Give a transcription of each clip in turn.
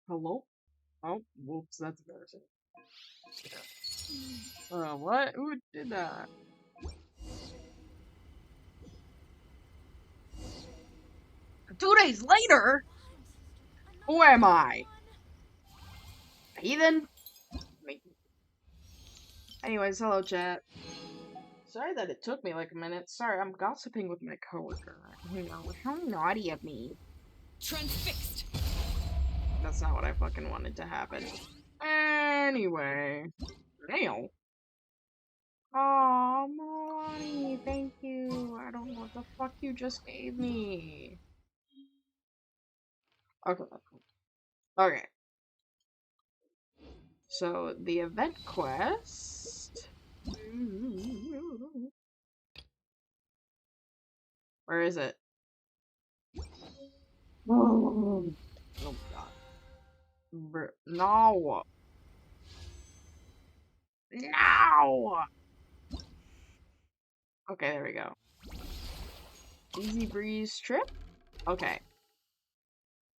Hello? Oh, whoops, that's embarrassing. What? Who did that? Two days later? Who am I? Heathen? Anyways, hello chat. Sorry that it took me like a minute. Sorry, I'm gossiping with my coworker. You know, how naughty of me. Transfixed. That's not what I fucking wanted to happen. Anyway. Nail. Aw, Molly, thank you. I don't know what the fuck you just gave me. Okay. Okay. So, the event quest... Where is it? Oh god. No! No! Okay, there we go. Easy breeze trip? Okay.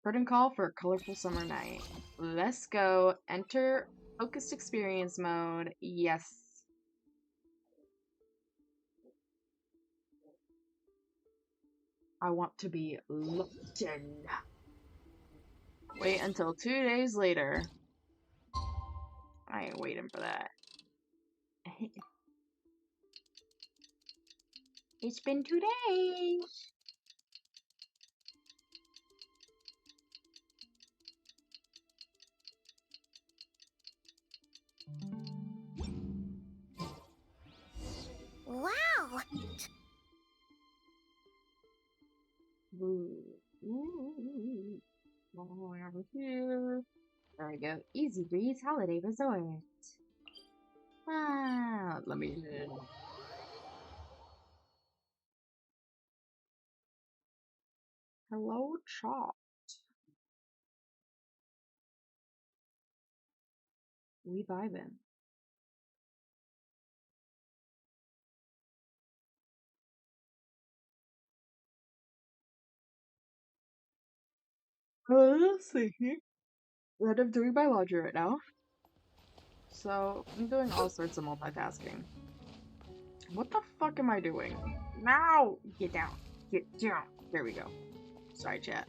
Curtain call for a colorful summer night. Let's go. Enter focused experience mode. Yes. I want to be locked in. Wait until 2 days later. I ain't waiting for that. It's been 2 days. Wow! Ooh. Over here. There we go. Easy Breeze Holiday Resort. Ah, let me. Hello, Chop. We vibin'. Let's see. What I'm doing biology right now. So, I'm doing all sorts of multitasking. What the fuck am I doing? Now! Get down. Get down. There we go. Sorry, chat.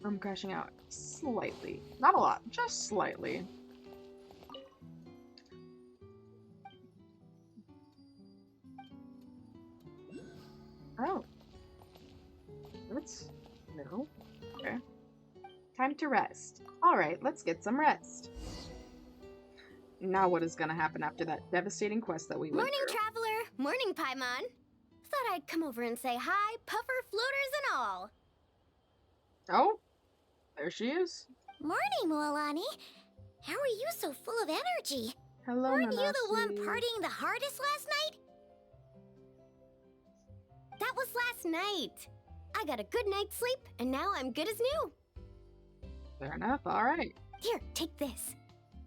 I'm crashing out slightly. Not a lot, just slightly. Oh. That's no. Okay. Time to rest. Alright, let's get some rest. Now what is gonna happen after that devastating quest that we went Morning, through? traveler. Morning, Paimon. Thought I'd come over and say hi, puffer, floaters, and all. Oh, there she is. Morning, Moalani. How are you so full of energy? Hello, Weren't you the one Nanasi. partying the hardest last night? That was last night. I got a good night's sleep, and now I'm good as new. Fair enough, alright. Here, take this.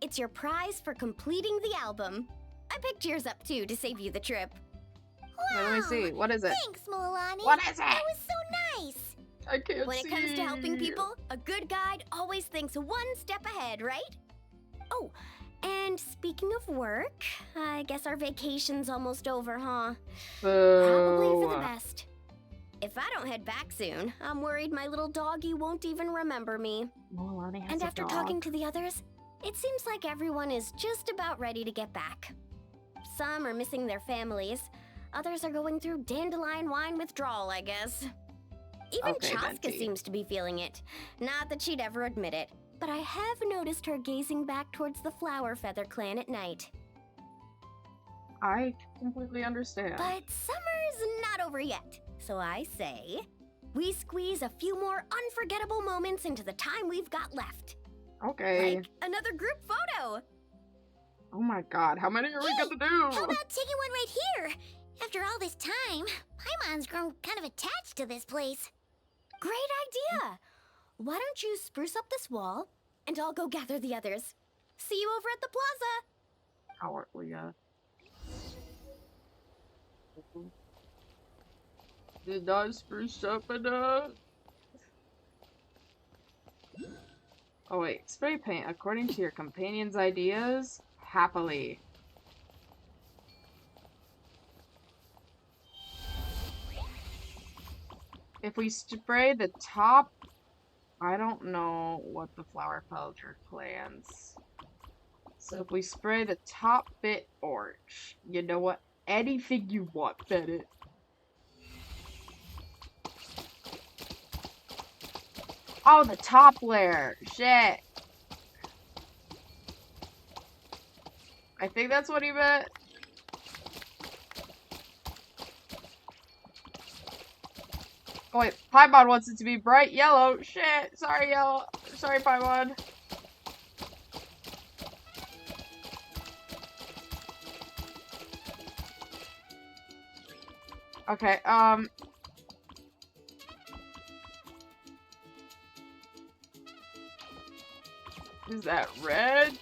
It's your prize for completing the album. I picked yours up too to save you the trip. Wow! Let me see. What is it? Thanks, Moalani. What is it? That was so nice. I can't When see. it comes to helping people, a good guide always thinks one step ahead, right? Oh, and speaking of work, I guess our vacation's almost over, huh? Probably for the best. If I don't head back soon, I'm worried my little doggy won't even remember me. Molani has And a after dog. talking to the others, it seems like everyone is just about ready to get back. Some are missing their families. Others are going through dandelion wine withdrawal, I guess. Even Okay, Chaska Venti. seems to be feeling it. Not that she'd ever admit it, but I have noticed her gazing back towards the Flower Feather clan at night. I completely understand. But summer's not over yet, so I say we squeeze a few more unforgettable moments into the time we've got left. Okay. Like another group photo. Oh my god, how many are we gonna do? How about taking one right here? After all this time, Paimon's grown kind of attached to this place. Great idea! Why don't you spruce up this wall, and I'll go gather the others. See you over at the plaza! How are we, Did I spruce up enough? Oh wait, spray paint according to your companion's ideas? Happily. If we spray the top... I don't know what the flower pelter plans. So if we spray the top bit orange, you know what? Anything you want, Bennett. Oh, the top layer. Shit. I think that's what he meant. Oh wait, Paimon wants it to be bright yellow. Shit. Sorry, yellow. Sorry, Paimon. Okay, is that red?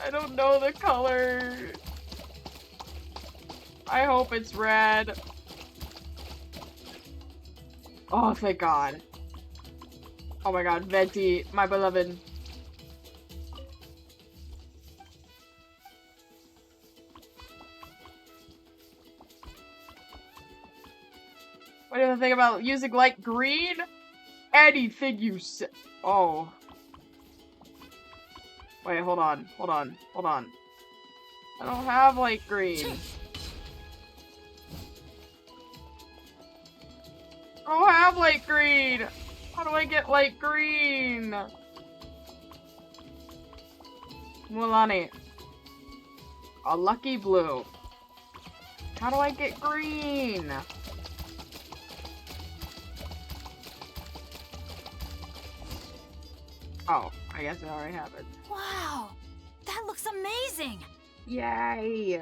I don't know the color. I hope it's red. Oh, thank God. Oh my God, Venti, my beloved. What do you think about using light green? Anything you say. Oh. Wait, hold on. I don't have light green. I don't have light green. How do I get light green? Mualani. A lucky blue. How do I get green? Oh, I guess I already have it. Wow, that looks amazing. Yay!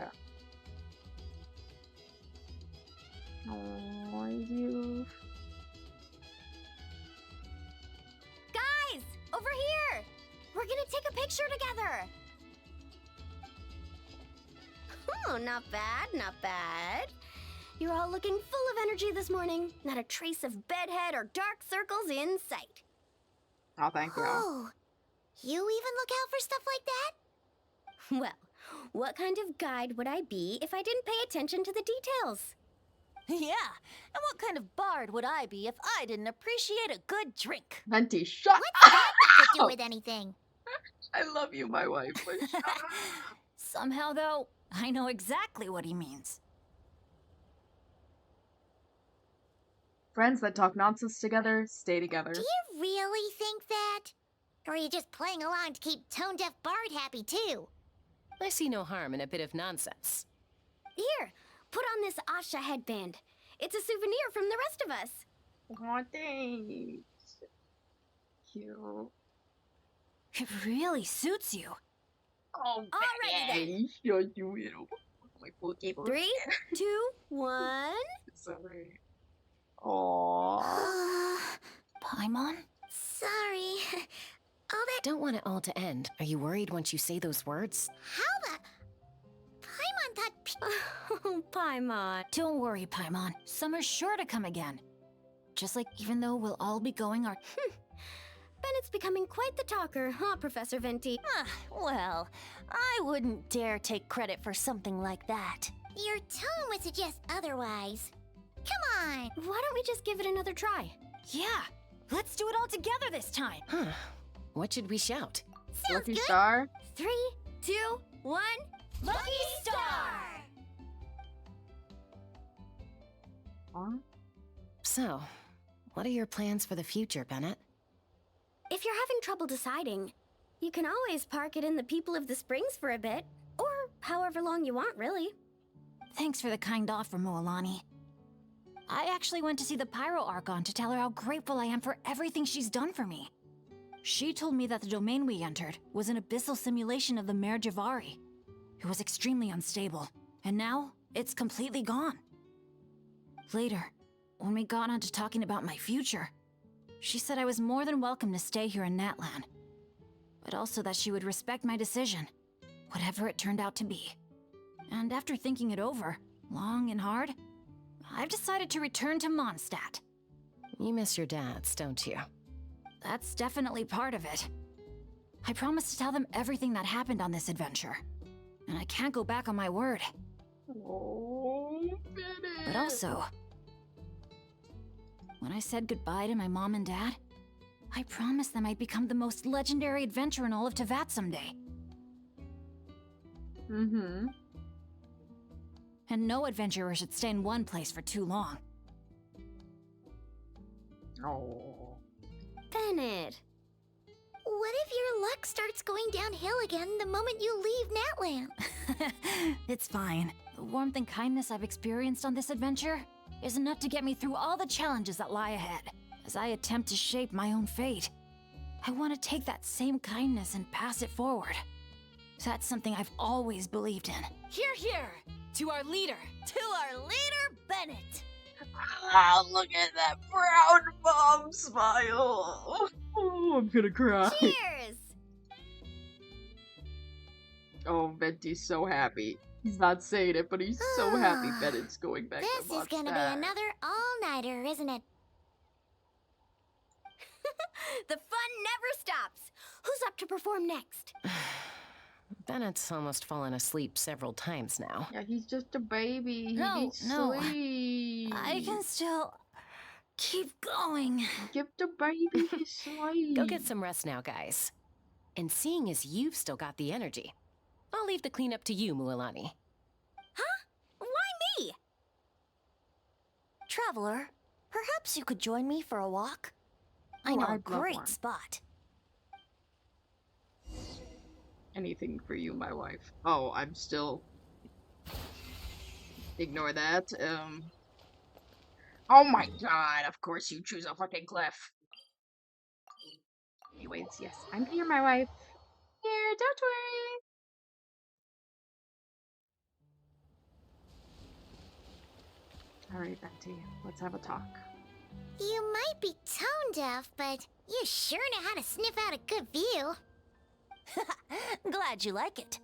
Oh, you. Guys, over here! We're gonna take a picture together! Oh, not bad, not bad. You're all looking full of energy this morning. Not a trace of bedhead or dark circles in sight. Oh, thank you. Oh, you even look out for stuff like that? Well, what kind of guide would I be if I didn't pay attention to the details? Yeah, and what kind of bard would I be if I didn't appreciate a good drink? Venti, shut What's that got to do up! with anything? I love you, my wife, but shut up. Somehow, though, I know exactly what he means. Friends that talk nonsense together, stay together. Do you really think that? Or are you just playing along to keep tone-deaf Bard happy, too? I see no harm in a bit of nonsense. Here, put on this Asha headband. It's a souvenir from the rest of us. Oh, thanks. Cute. It really suits you. Oh, Alrighty Betty, you're you little. My pokey. 3, 2, 1. Sorry. Aww. Paimon? Sorry. All that. Don't want it all to end. Are you worried once you say those words? How the. Paimon thought. Oh, Paimon. Don't worry, Paimon. Summer's sure to come again. Just like even though we'll all be going our... Bennett's becoming quite the talker, huh, Professor Venti? Well, I wouldn't dare take credit for something like that. Your tone would suggest otherwise. Come on. Why don't we just give it another try? Yeah, let's do it all together this time. Huh. What should we shout? Sounds Lucky good. star. 3, 2, 1. Lucky Star! Huh? So, what are your plans for the future, Bennett? If you're having trouble deciding, you can always park it in the People of the Springs for a bit. Or however long you want, really. Thanks for the kind offer, Moalani. I actually went to see the Pyro Archon to tell her how grateful I am for everything she's done for me. She told me that the domain we entered was an abyssal simulation of the Mare Javari. It was extremely unstable, and now it's completely gone. Later, when we got on to talking about my future, she said I was more than welcome to stay here in Natlan, but also that she would respect my decision, whatever it turned out to be. And after thinking it over, long and hard, I've decided to return to Mondstadt. You miss your dads, don't you? That's definitely part of it. I promised to tell them everything that happened on this adventure. And I can't go back on my word. Oh, Bennett. But also, when I said goodbye to my mom and dad, I promised them I'd become the most legendary adventurer in all of Teyvat someday. Mm-hmm. And no adventurer should stay in one place for too long. Oh. Bennett, what if your luck starts going downhill again the moment you leave Natlan? It's fine. The warmth and kindness I've experienced on this adventure is enough to get me through all the challenges that lie ahead as I attempt to shape my own fate. I want to take that same kindness and pass it forward. That's something I've always believed in. Hear, hear! To our leader! To our leader, Bennett! Ah, look at that proud mom smile. Oh, I'm gonna cry. Cheers! Oh, Venti's so happy. He's not saying it, but he's so happy Bennett's going back This to is gonna Mondstadt. be another all-nighter, isn't it? The fun never stops! Who's up to perform next? Bennett's almost fallen asleep several times now. Yeah, he's just a baby. He No, needs no. sleep. I can still keep going. Give the baby his sleep. Go get some rest now, guys. And seeing as you've still got the energy, I'll leave the cleanup to you, Mualani. Why me? Traveler, perhaps you could join me for a walk? I Oh, know a I'd love great one. spot. Anything for you, my wife. Oh, I'm still... Ignore that. Oh my god, of course you choose a fucking cliff. Anyways, yes, I'm here, my wife. Here, don't worry. Alright, Betty, let's have a talk. You might be tone deaf, but you sure know how to sniff out a good view. Glad you like it.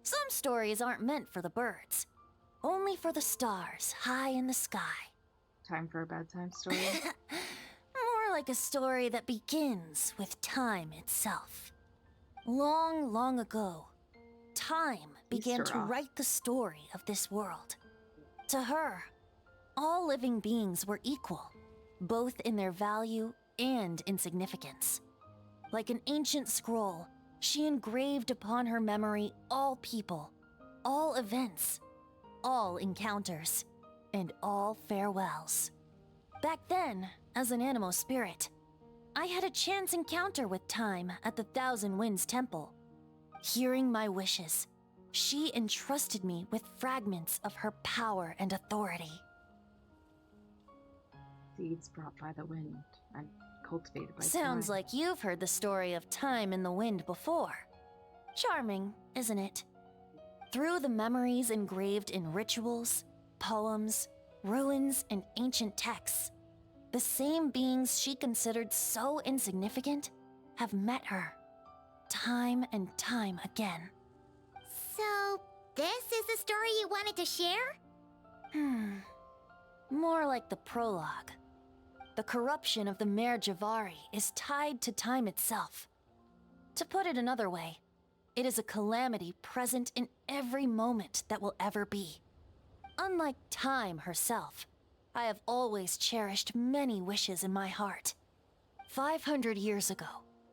Some stories aren't meant for the birds, only for the stars high in the sky. Time for a bedtime story. More like a story that begins with time itself. Long, long ago, time began Easter to off. write the story of this world. To her, all living beings were equal, both in their value and in significance. Like an ancient scroll, she engraved upon her memory all people, all events, all encounters, and all farewells. Back then, as an animal spirit, I had a chance encounter with Time at the Thousand Winds Temple. Hearing my wishes, she entrusted me with fragments of her power and authority. Seeds brought by the wind and cultivated by Sounds time. like you've heard the story of Time in the Wind before. Charming, isn't it? Through the memories engraved in rituals, poems, ruins, and ancient texts, the same beings she considered so insignificant have met her, time and time again. So, this is the story you wanted to share? More like the prologue. The corruption of the Mare Javari is tied to time itself. To put it another way, it is a calamity present in every moment that will ever be. Unlike time herself, I have always cherished many wishes in my heart. 500 years ago,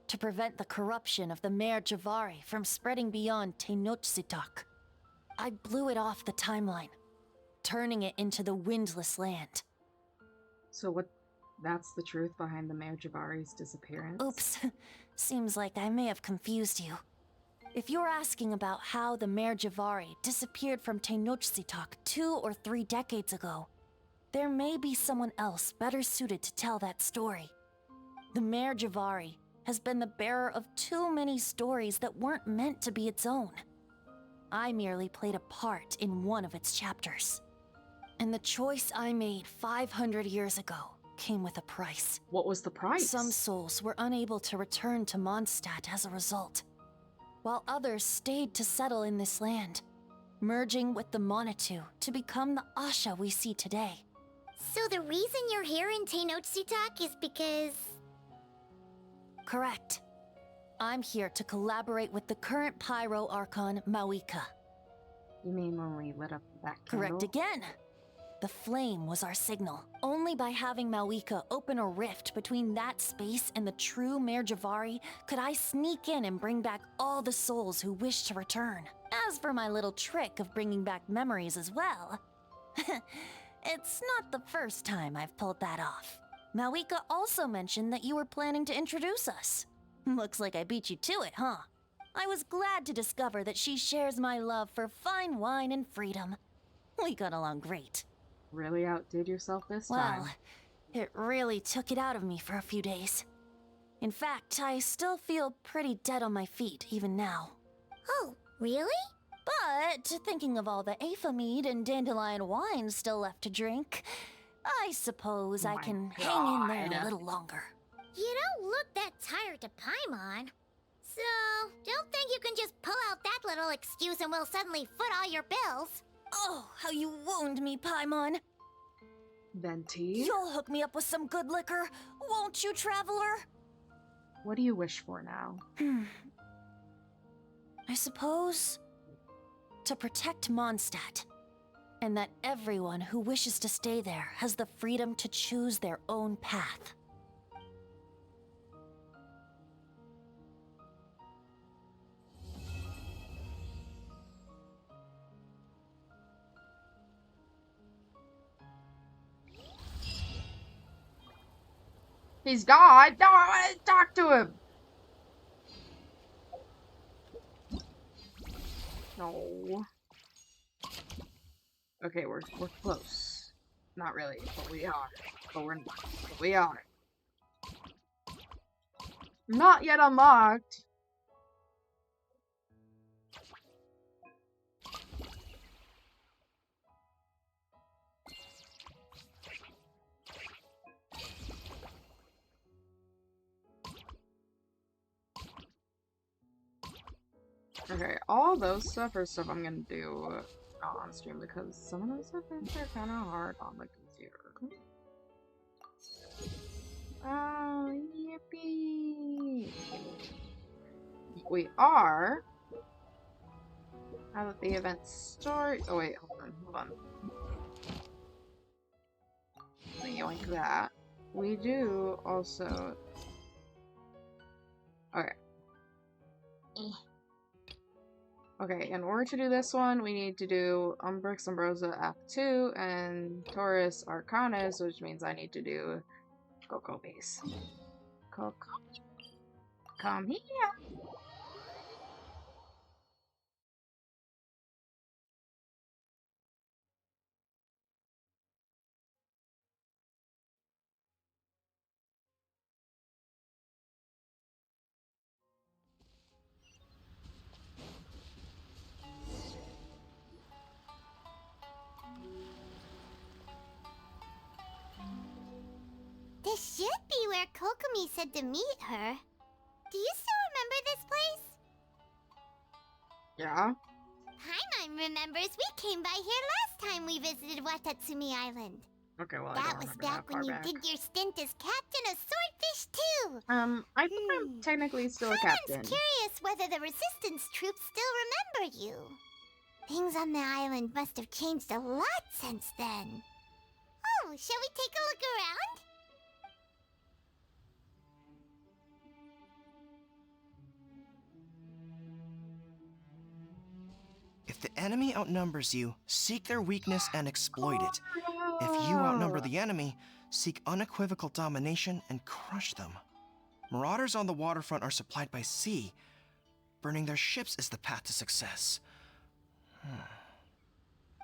to prevent the corruption of the Mare Javari from spreading beyond Tenochtitlán, I blew it off the timeline, turning it into the Windless Land. So what? That's the truth behind the Mare Javari's disappearance? Oops, seems like I may have confused you. If you're asking about how the Mare Javari disappeared from Tenochtitlán 2 or 3 decades ago, there may be someone else better suited to tell that story. The Mare Javari has been the bearer of too many stories that weren't meant to be its own. I merely played a part in one of its chapters. And the choice I made 500 years ago came with a price. What was the price? Some souls were unable to return to Mondstadt as a result, while others stayed to settle in this land, merging with the Monitu to become the Asha we see today. So the reason you're here in Tenochtitlan is because... Correct. I'm here to collaborate with the current Pyro Archon, Mawika. You mean when we lit up that Correct candle? again. The flame was our signal. Only by having Mawika open a rift between that space and the true Mayor Javari could I sneak in and bring back all the souls who wish to return. As for my little trick of bringing back memories as well, it's not the first time I've pulled that off. Mawika also mentioned that you were planning to introduce us. Looks like I beat you to it, huh? I was glad to discover that she shares my love for fine wine and freedom. We got along great. Really outdid yourself this Well, time. it really took it out of me for a few days. In fact, I still feel pretty dead on my feet even now. Oh, really? But thinking of all the Aether mead and dandelion wine still left to drink, I suppose I My can hang in there God. a little longer. You don't look that tired to Paimon. So, don't think you can just pull out that little excuse and we'll suddenly foot all your bills. Oh, how you wound me, Paimon. Venti? You'll hook me up with some good liquor, won't you, traveler? What do you wish for now? I suppose to protect Mondstadt, and that everyone who wishes to stay there has the freedom to choose their own path. He's gone! No, I want to talk to him! No. Okay, we're close. Not really, but we are. But we're not. But we are. Not yet unlocked. Okay, all those stuff are stuff I'm gonna do not on stream because some of those stuff are kind of hard on the computer. Oh, yippee! We are. Now that the event start. Oh wait, hold on. Like that. We do also. Okay. Okay, in order to do this one, we need to do Umbrix Umbrosa F2 and Taurus Arcanus, which means I need to do Coco Base. Coco, come here! This should be where Kokomi said to meet her. Do you still remember this place? Yeah? Paimon remembers we came by here last time we visited Watatsumi Island. Okay, well, I That don't was remember back that far when you back. did your stint as captain of Swordfish too. I think I'm technically still a captain. Paimon's curious whether the resistance troops still remember you. Things on the island must have changed a lot since then. Oh, shall we take a look around? If the enemy outnumbers you, seek their weakness and exploit it. If you outnumber the enemy, seek unequivocal domination and crush them. Marauders on the waterfront are supplied by sea. Burning their ships is the path to success.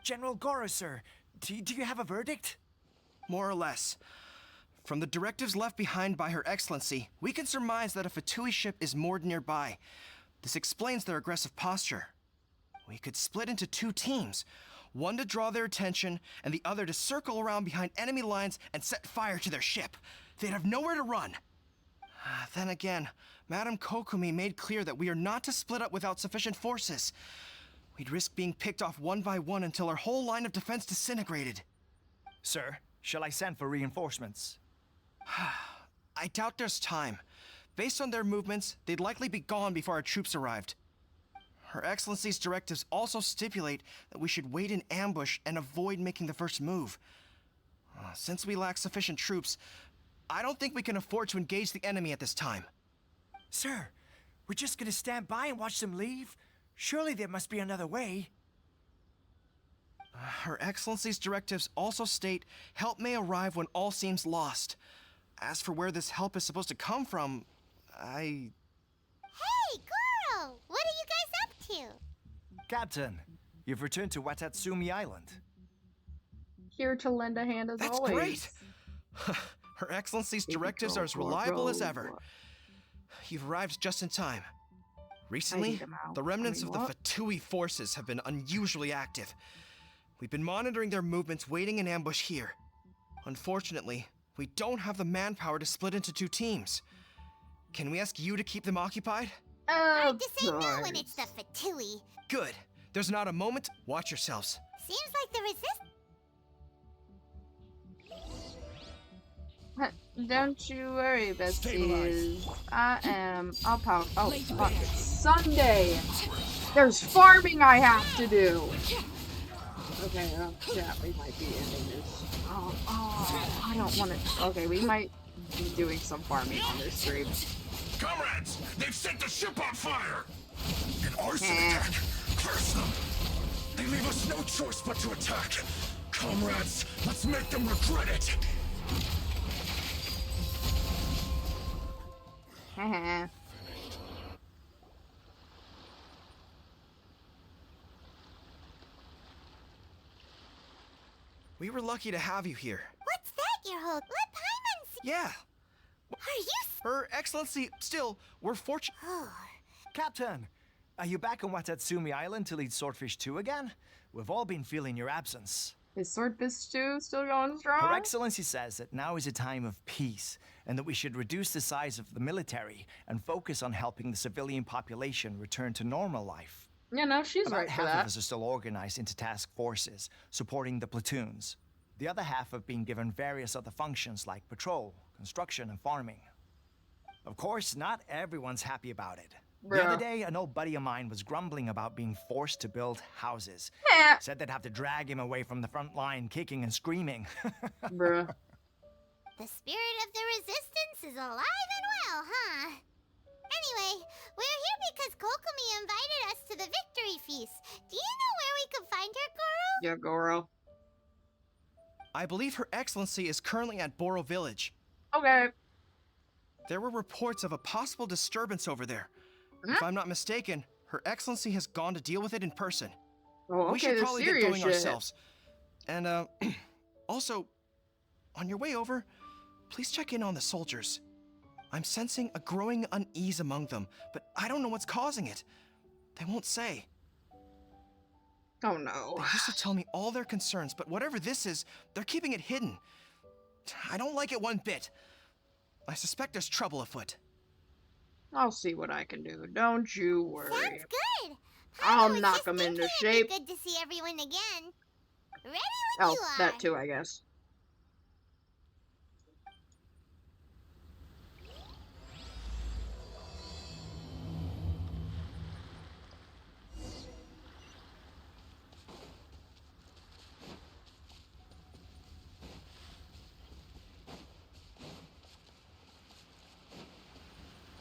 General Goro, sir, do you have a verdict? More or less. From the directives left behind by Her Excellency, we can surmise that a Fatui ship is moored nearby. This explains their aggressive posture. We could split into two teams, one to draw their attention, and the other to circle around behind enemy lines and set fire to their ship. They'd have nowhere to run. Then again, Madame Kokomi made clear that we are not to split up without sufficient forces. We'd risk being picked off one by one until our whole line of defense disintegrated. Sir, Shall I send for reinforcements? I doubt there's time. Based on their movements, they'd likely be gone before our troops arrived. Her Excellency's directives also stipulate that we should wait in ambush and avoid making the first move. Since we lack sufficient troops, I don't think we can afford to engage the enemy at this time. Sir, we're just gonna stand by and watch them leave? Surely there must be another way. Her Excellency's directives also state help may arrive when all seems lost. As for where this help is supposed to come from, Hey, girl! What are you guys up to? Captain, you've returned to Watatsumi Island. Here to lend a hand as That's always. great! Her Excellency's directives are as reliable as ever. You've arrived just in time. Recently, the remnants of the Fatui forces have been unusually active. We've been monitoring their movements, waiting in ambush here. Unfortunately, we don't have the manpower to split into two teams. Can we ask you to keep them occupied? Hard to say no when it's the Fatui. Good. There's not a moment. Watch yourselves. Seems like the Don't you worry, besties. I'll power. Oh, fuck. It's Sunday! There's farming I have to do! Okay, yeah, we might be ending this. I don't want to. Okay, we might be doing some farming on this stream. Comrades, they've set the ship on fire! An arson attack! Curse them! They leave us no choice but to attack! Comrades, let's make them regret it! Haha. We were lucky to have you here. What's that you're holding? Let Paimon see. Yeah. Are you Her Excellency, still, we're fortunate. Captain, are you back on Watatsumi Island to lead Swordfish 2 again? We've all been feeling your absence. Is Swordfish 2 still going strong? Her Excellency says that now is a time of peace, and that we should reduce the size of the military and focus on helping the civilian population return to normal life. Yeah, no, she's About right for half that. of us are still organized into task forces, supporting the platoons. The other half have been given various other functions like patrol, construction, and farming. Of course, not everyone's happy about it. The other Bruh. day, an old buddy of mine was grumbling about being forced to build houses. Heh. Said they'd have to drag him away from the front line, kicking and screaming. Bruh. The spirit of the resistance is alive and well, huh? Anyway, we're here because Kokomi invited us to the victory feast. Do you know where we can find her, girl? Yeah, girl. I believe Her Excellency is currently at Boro Village. Okay. There were reports of a possible disturbance over there. If I'm not mistaken, Her Excellency has gone to deal with it in person. Oh, okay, We should the probably get serious going shit. ourselves. And, also, on your way over, please check in on the soldiers. I'm sensing a growing unease among them, but I don't know what's causing it. They won't say. Oh no. They used to tell me all their concerns, but whatever this is, they're keeping it hidden. I don't like it one bit. I suspect there's trouble afoot. I'll see what I can do. Don't you worry. Sounds good. I'll I was knock just 'em thinking into it'd shape. be good to see everyone again. Ready when Oh, you are. that too, I guess.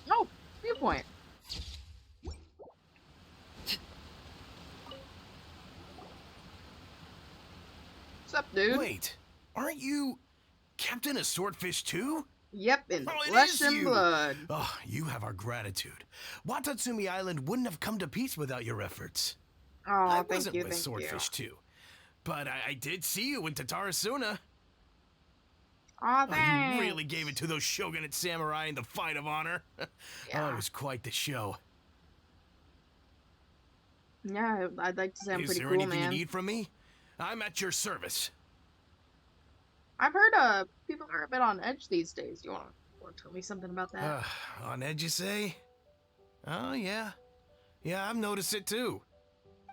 Oh, viewpoint. What's up, dude? Wait, aren't you Captain of Swordfish too? Yep, in Oh, it flesh is and you. blood. Oh, you have our gratitude. Watatsumi Island wouldn't have come to peace without your efforts. Oh, I thank wasn't you, with thank Swordfish too, but I did see you in Tatarasuna. you. Aw, Oh, thanks. you really gave it to those shogunate samurai in the fight of honor. Yeah. Oh, it was quite the show. Yeah, I'd like to say I'm Is pretty there cool, anything man. you need from me? I'm at your service. I've heard people are a bit on edge these days. You wanna tell me something about that? On edge, you say? Oh, yeah. Yeah, I've noticed it too.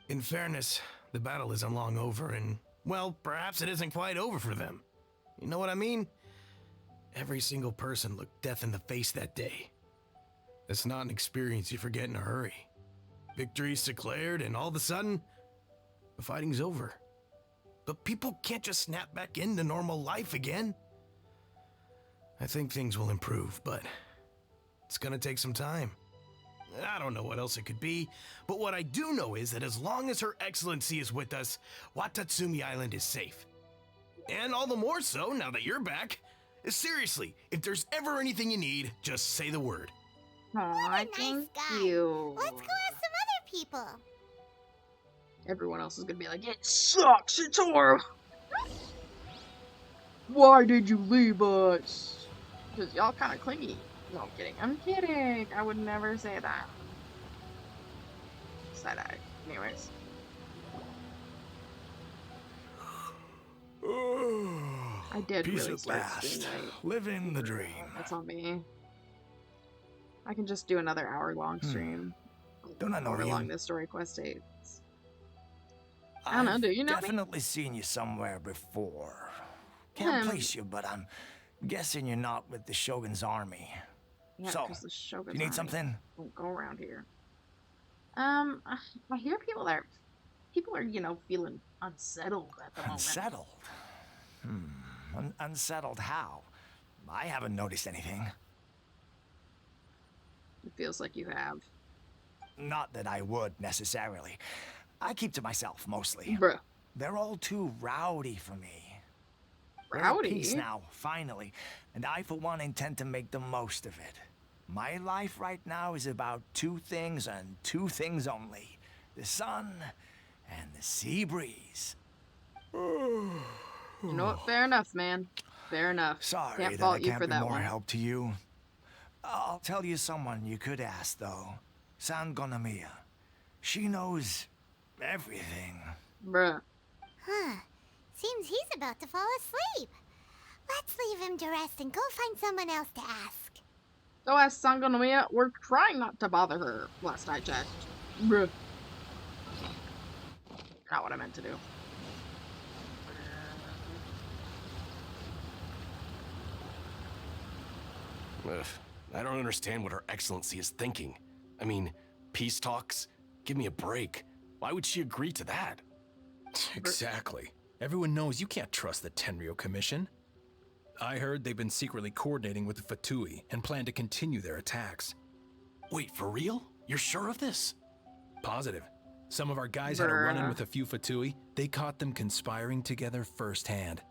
In fairness, the battle isn't long over, and, well, perhaps it isn't quite over for them. You know what I mean? Every single person looked death in the face that day. It's not an experience you forget in a hurry. Victory's declared, and all of a sudden, the fighting's over. But people can't just snap back into normal life again. I think things will improve, but it's gonna take some time. I don't know what else it could be, but what I do know is that as long as Her Excellency is with us, Watatsumi Island is safe. And all the more so now that you're back. Seriously, if there's ever anything you need, just say the word. Aw, What a nice thank guy. you. Let's go ask some other people. Everyone else is gonna be like, it sucks, it's horrible. Why did you leave us? Because y'all kind of clingy. No, I'm kidding. I'm kidding. I would never say that. Side-eye. Anyways. I did Peace really at start last. stream late. Living the dream. That's on me. I can just do another hour-long stream. Don't I know However you? long this story quest takes. I don't know, do you know me? Definitely seen you somewhere before. Can't place you, but I'm guessing you're not with the Shogun's army. Yeah, So, 'cause the Shogun's You need army something? won't go around here. I hear people are, you know, feeling unsettled at the moment. Unsettled? Unsettled how? I haven't noticed anything. It feels like you have. Not that I would, necessarily. I keep to myself, mostly. Bruh. They're all too rowdy for me. Rowdy? We're at peace now, finally, and I, for one, intend to make the most of it. My life right now is about two things and two things only. The sun and the sea breeze. You know what? Fair enough, man. Fair enough. Sorry Can't that fault I you can't for be that more one. help to you. I'll tell you someone you could ask, though. San Gonomiya. She knows everything. Bruh. Huh. Seems he's about to fall asleep. Let's leave him to rest and go find someone else to ask. Go ask Sangonomiya. We're trying not to bother her, last I checked. Bruh. Not what I meant to do. Ugh, I don't understand what Her Excellency is thinking. I mean, peace talks? Give me a break. Why would she agree to that? Exactly. Everyone knows you can't trust the Tenryo Commission. I heard they've been secretly coordinating with the Fatui and plan to continue their attacks. Wait, for real? You're sure of this? Positive. Some of our guys had a run-in with a few Fatui. They caught them conspiring together firsthand.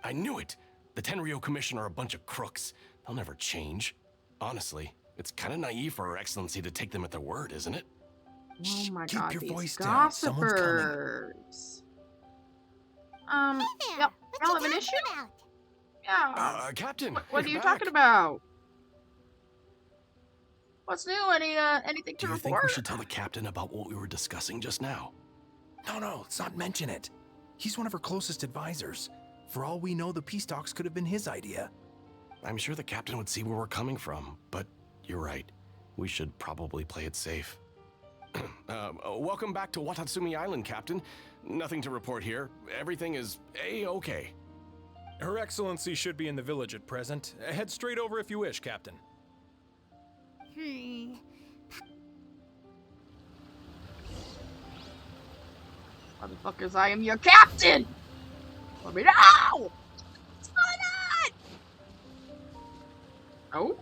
I knew it! The Tenryo Commission are a bunch of crooks. They'll never change. Honestly, it's kind of naive for Her Excellency to take them at their word, isn't it? Oh my Keep god, your these voice down. Someone's coming. gossipers. Hey there. Yep. What Y'all you have an talking issue? about? Yeah. Captain! What are you're you back. talking about? What's new? Anything to Do you report? think we should tell the captain about what we were discussing just now? No, let's not mention it. He's one of her closest advisors. For all we know, the peace talks could have been his idea. I'm sure the captain would see where we're coming from, but you're right. We should probably play it safe. Welcome back to Watatsumi Island, Captain. Nothing to report here. Everything is A-okay. Her Excellency should be in the village at present. Head straight over if you wish, Captain. Motherfuckers, I am your captain! Let me know! What's going on? Oh?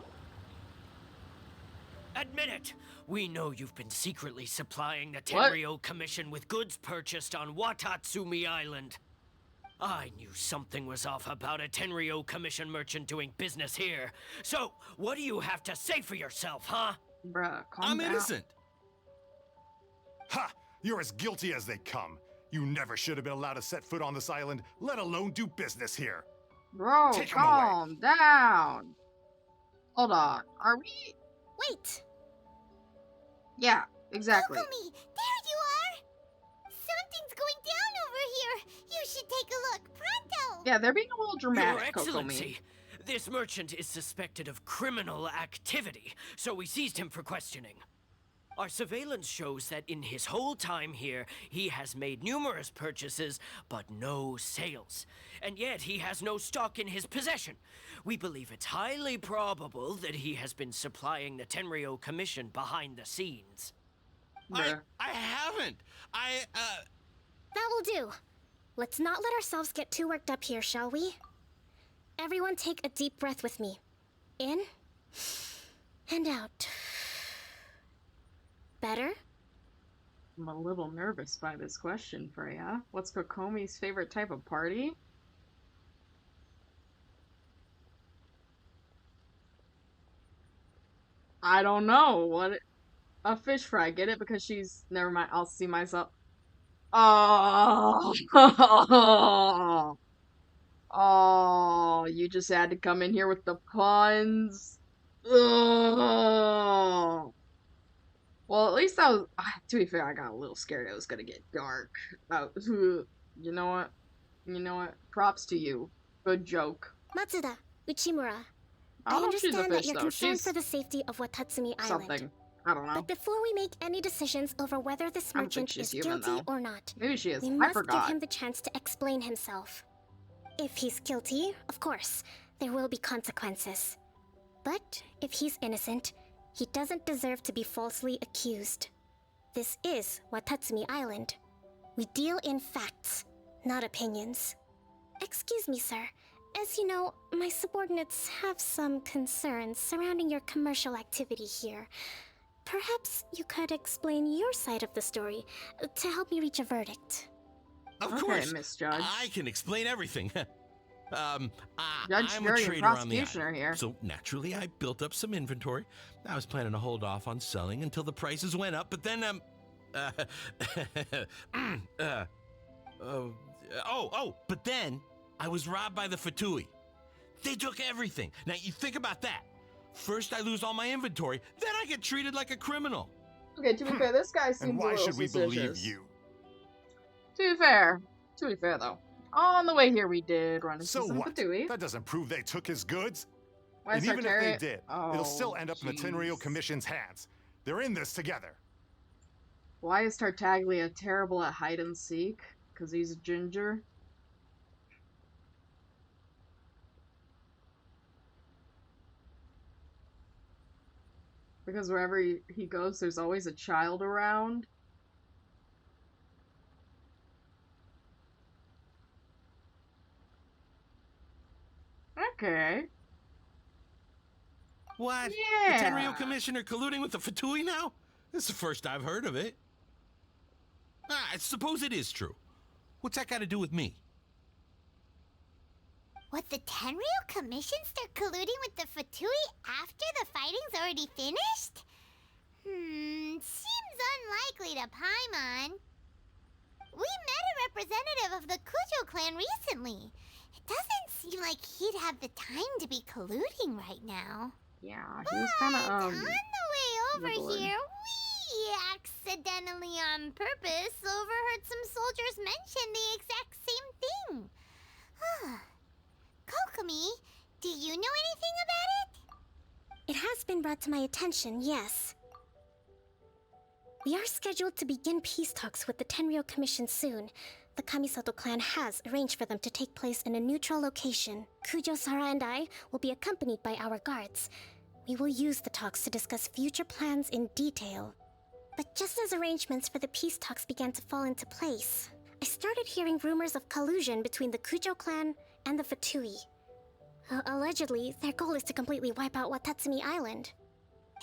Admit it! We know you've been secretly supplying the What? Tenryo Commission with goods purchased on Watatsumi Island. I knew something was off about a Tenryo Commission merchant doing business here. So, what do you have to say for yourself, huh? Bruh, calm I'm down. innocent. Ha! You're as guilty as they come. You never should have been allowed to set foot on this island, let alone do business here. Bro, Take 'em away. calm down. Hold on. Are we? Wait. Yeah, exactly. Kokomi, there you are. Something's going down over here. You should take a look. Pronto. Yeah, they're being a little Your dramatic, Excellency, Kokomi. this merchant is suspected of criminal activity, so we seized him for questioning. Our surveillance shows that in his whole time here, he has made numerous purchases, but no sales. And yet he has no stock in his possession. We believe it's highly probable that he has been supplying the Tenryo Commission behind the scenes. I haven't. That will do. Let's not let ourselves get too worked up here, shall we? Everyone take a deep breath with me. In and out. Better? I'm a little nervous by this question, Freya. What's Kokomi's favorite type of party? I don't know. What? A fish fry. Get it? Because she's... Never mind. I'll see myself. Oh. Oh, you just had to come in here with the puns. Oh. Well, at least I was... To be fair, I got a little scared it was gonna get dark. You know what? You know what? Props to you. Good joke. Matsuda, Uchimura. I I don't know if she's a understand that fish, you're though. concerned She's for the safety of Watatsumi Island. something. I don't know. But before we make any decisions over whether this I don't think merchant she's is human, guilty though. or not, Maybe she is. we I must forgot. give him the chance to explain himself. If he's guilty, of course, there will be consequences. But if he's innocent, he doesn't deserve to be falsely accused. This is Watatsumi Island. We deal in facts, not opinions. Excuse me, sir. As you know, my subordinates have some concerns surrounding your commercial activity here. Perhaps you could explain your side of the story to help me reach a verdict. Of Okay, course, Miss Judge. I can explain everything. Judge, I'm jury, a and trader on the prosecution are island, here. so naturally I built up some inventory. I was planning to hold off on selling until the prices went up, but then but then I was robbed by the Fatui. They took everything. Now you think about that. First I lose all my inventory, then I get treated like a criminal. Okay, to be fair, this guy seems And a why little should we believe suspicious. you? To be fair though, on the way here we did run into So some what? Fatui. That doesn't prove they took his goods. Why And is even if they Tartarian- did, Oh, it'll still end up in the Tenryo jeez. Commission's hands. They're in this together. Why is Tartaglia terrible at hide and seek? Because he's a ginger? Because wherever he goes, there's always a child around? Okay. What? Yeah. The Tenryo Commissioner colluding with the Fatui now? This is the first I've heard of it. I suppose it is true. What's that got to do with me? What, the Tenryo Commission start colluding with the Fatui after the fighting's already finished? Seems unlikely to Paimon. We met a representative of the Kujo clan recently. It doesn't seem like he'd have the time to be colluding right now. Yeah, he was kind of, on the way over Lord. here, we accidentally on purpose overheard some soldiers mention the exact same thing. Kokomi, do you know anything about it? It has been brought to my attention, yes. We are scheduled to begin peace talks with the Tenryo Commission soon. The Kamisato clan has arranged for them to take place in a neutral location. Kujo-Sara and I will be accompanied by our guards. We will use the talks to discuss future plans in detail. But just as arrangements for the peace talks began to fall into place, I started hearing rumors of collusion between the Kujo clan and the Fatui. Allegedly, their goal is to completely wipe out Watatsumi Island.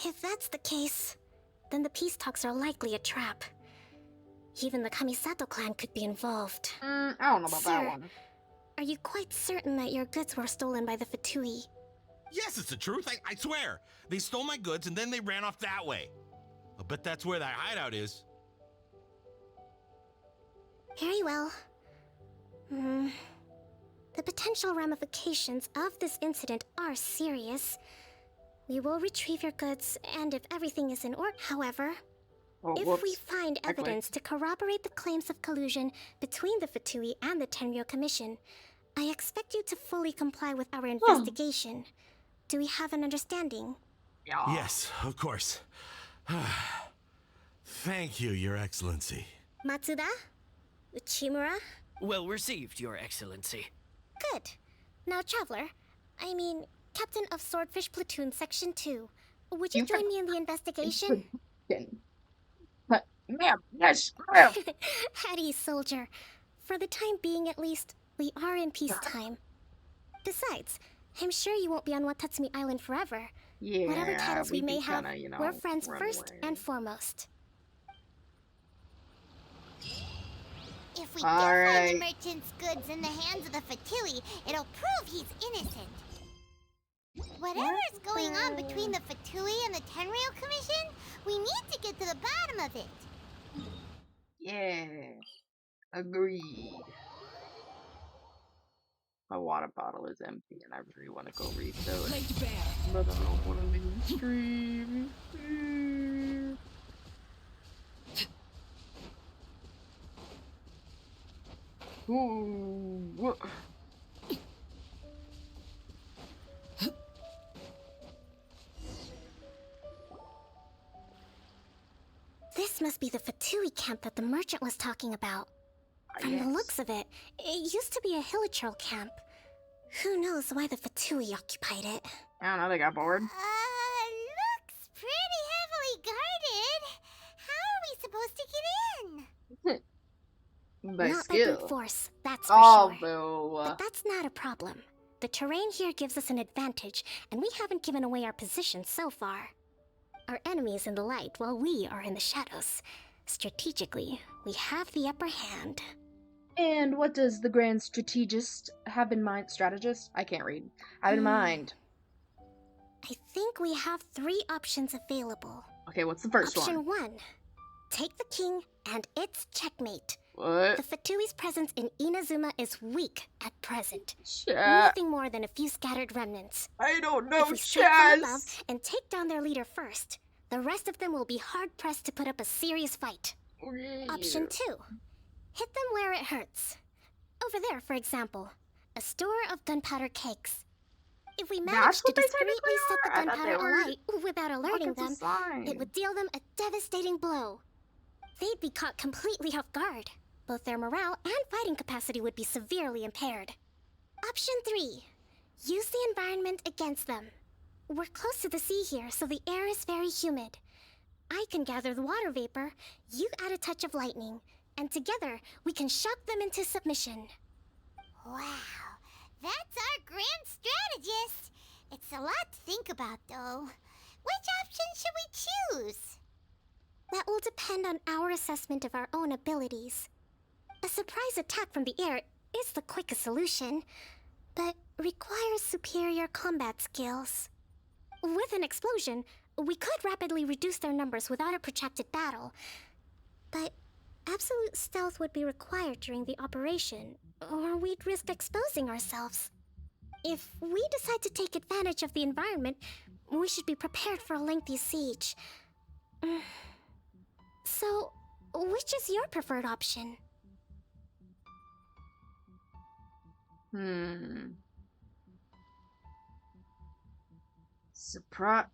If that's the case, then the peace talks are likely a trap. Even the Kamisato clan could be involved. I don't know about that Sir, one. Are you quite certain that your goods were stolen by the Fatui? Yes, it's the truth. I swear. They stole my goods and then they ran off that way. I'll bet that's where that hideout is. Very well. The potential ramifications of this incident are serious. We will retrieve your goods, and if everything is in order, however, Oh, if whoops. we find evidence to corroborate the claims of collusion between the Fatui and the Tenryo Commission, I expect you to fully comply with our investigation. Do we have an understanding? Yeah. Yes, of course. Thank you, Your Excellency. Matsuda? Uchimura? Well received, Your Excellency. Good. Now, Traveler, I mean, Captain of Swordfish Platoon Section 2, would you join me in the investigation? But, ma'am, yes, ma'am. Hattie, soldier. For the time being, at least, we are in peacetime. Besides, I'm sure you won't be on Watatsumi Island forever. Yeah, whatever titles we we may can have, kinda, you know, we're friends run first away. and foremost. If we do All find right. the merchant's goods in the hands of the Fatui, it'll prove he's innocent. Whatever's going on between the Fatui and the Tenryou Commission, we need to get to the bottom of it. Yeah, agreed. My water bottle is empty and I really want to go refill it. But I don't want to leave the stream. Ooh. This must be the Fatui camp that the merchant was talking about. From the looks of it, it used to be a Hilichurl camp. Who knows why the Fatui occupied it? I don't know, they got bored. Looks pretty heavily guarded. How are we supposed to get in? By Not skill. by brute force, that's for Oh, sure. boo. But that's not a problem. The terrain here gives us an advantage, and we haven't given away our position so far. Our enemy is in the light, while we are in the shadows. Strategically, we have the upper hand. And what does the grand strategist have in mind? Strategist? I can't read. Have in mind. I think we have 3 options available. Okay, what's the first Option one? 1. Take the king, and it's checkmate. What? The Fatui's presence in Inazuma is weak at present. Chat. Nothing more than a few scattered remnants. I don't know, If we strike from Chaz. above and take down their leader first, the rest of them will be hard-pressed to put up a serious fight. Option 2. Hit them where it hurts. Over there, for example, a store of gunpowder cakes. If we manage That's to what they discreetly technically set the are? I thought gunpowder they were alight without alerting them, buckets of slime. it would deal them a devastating blow. They'd be caught completely off guard. Both their morale and fighting capacity would be severely impaired. Option 3. Use the environment against them. We're close to the sea here, so the air is very humid. I can gather the water vapor, you add a touch of lightning, and together we can shock them into submission. Wow, that's our grand strategist. It's a lot to think about, though. Which option should we choose? That will depend on our assessment of our own abilities. A surprise attack from the air is the quickest solution, but requires superior combat skills. With an explosion, we could rapidly reduce their numbers without a protracted battle, but absolute stealth would be required during the operation, or we'd risk exposing ourselves. If we decide to take advantage of the environment, we should be prepared for a lengthy siege. So, which is your preferred option?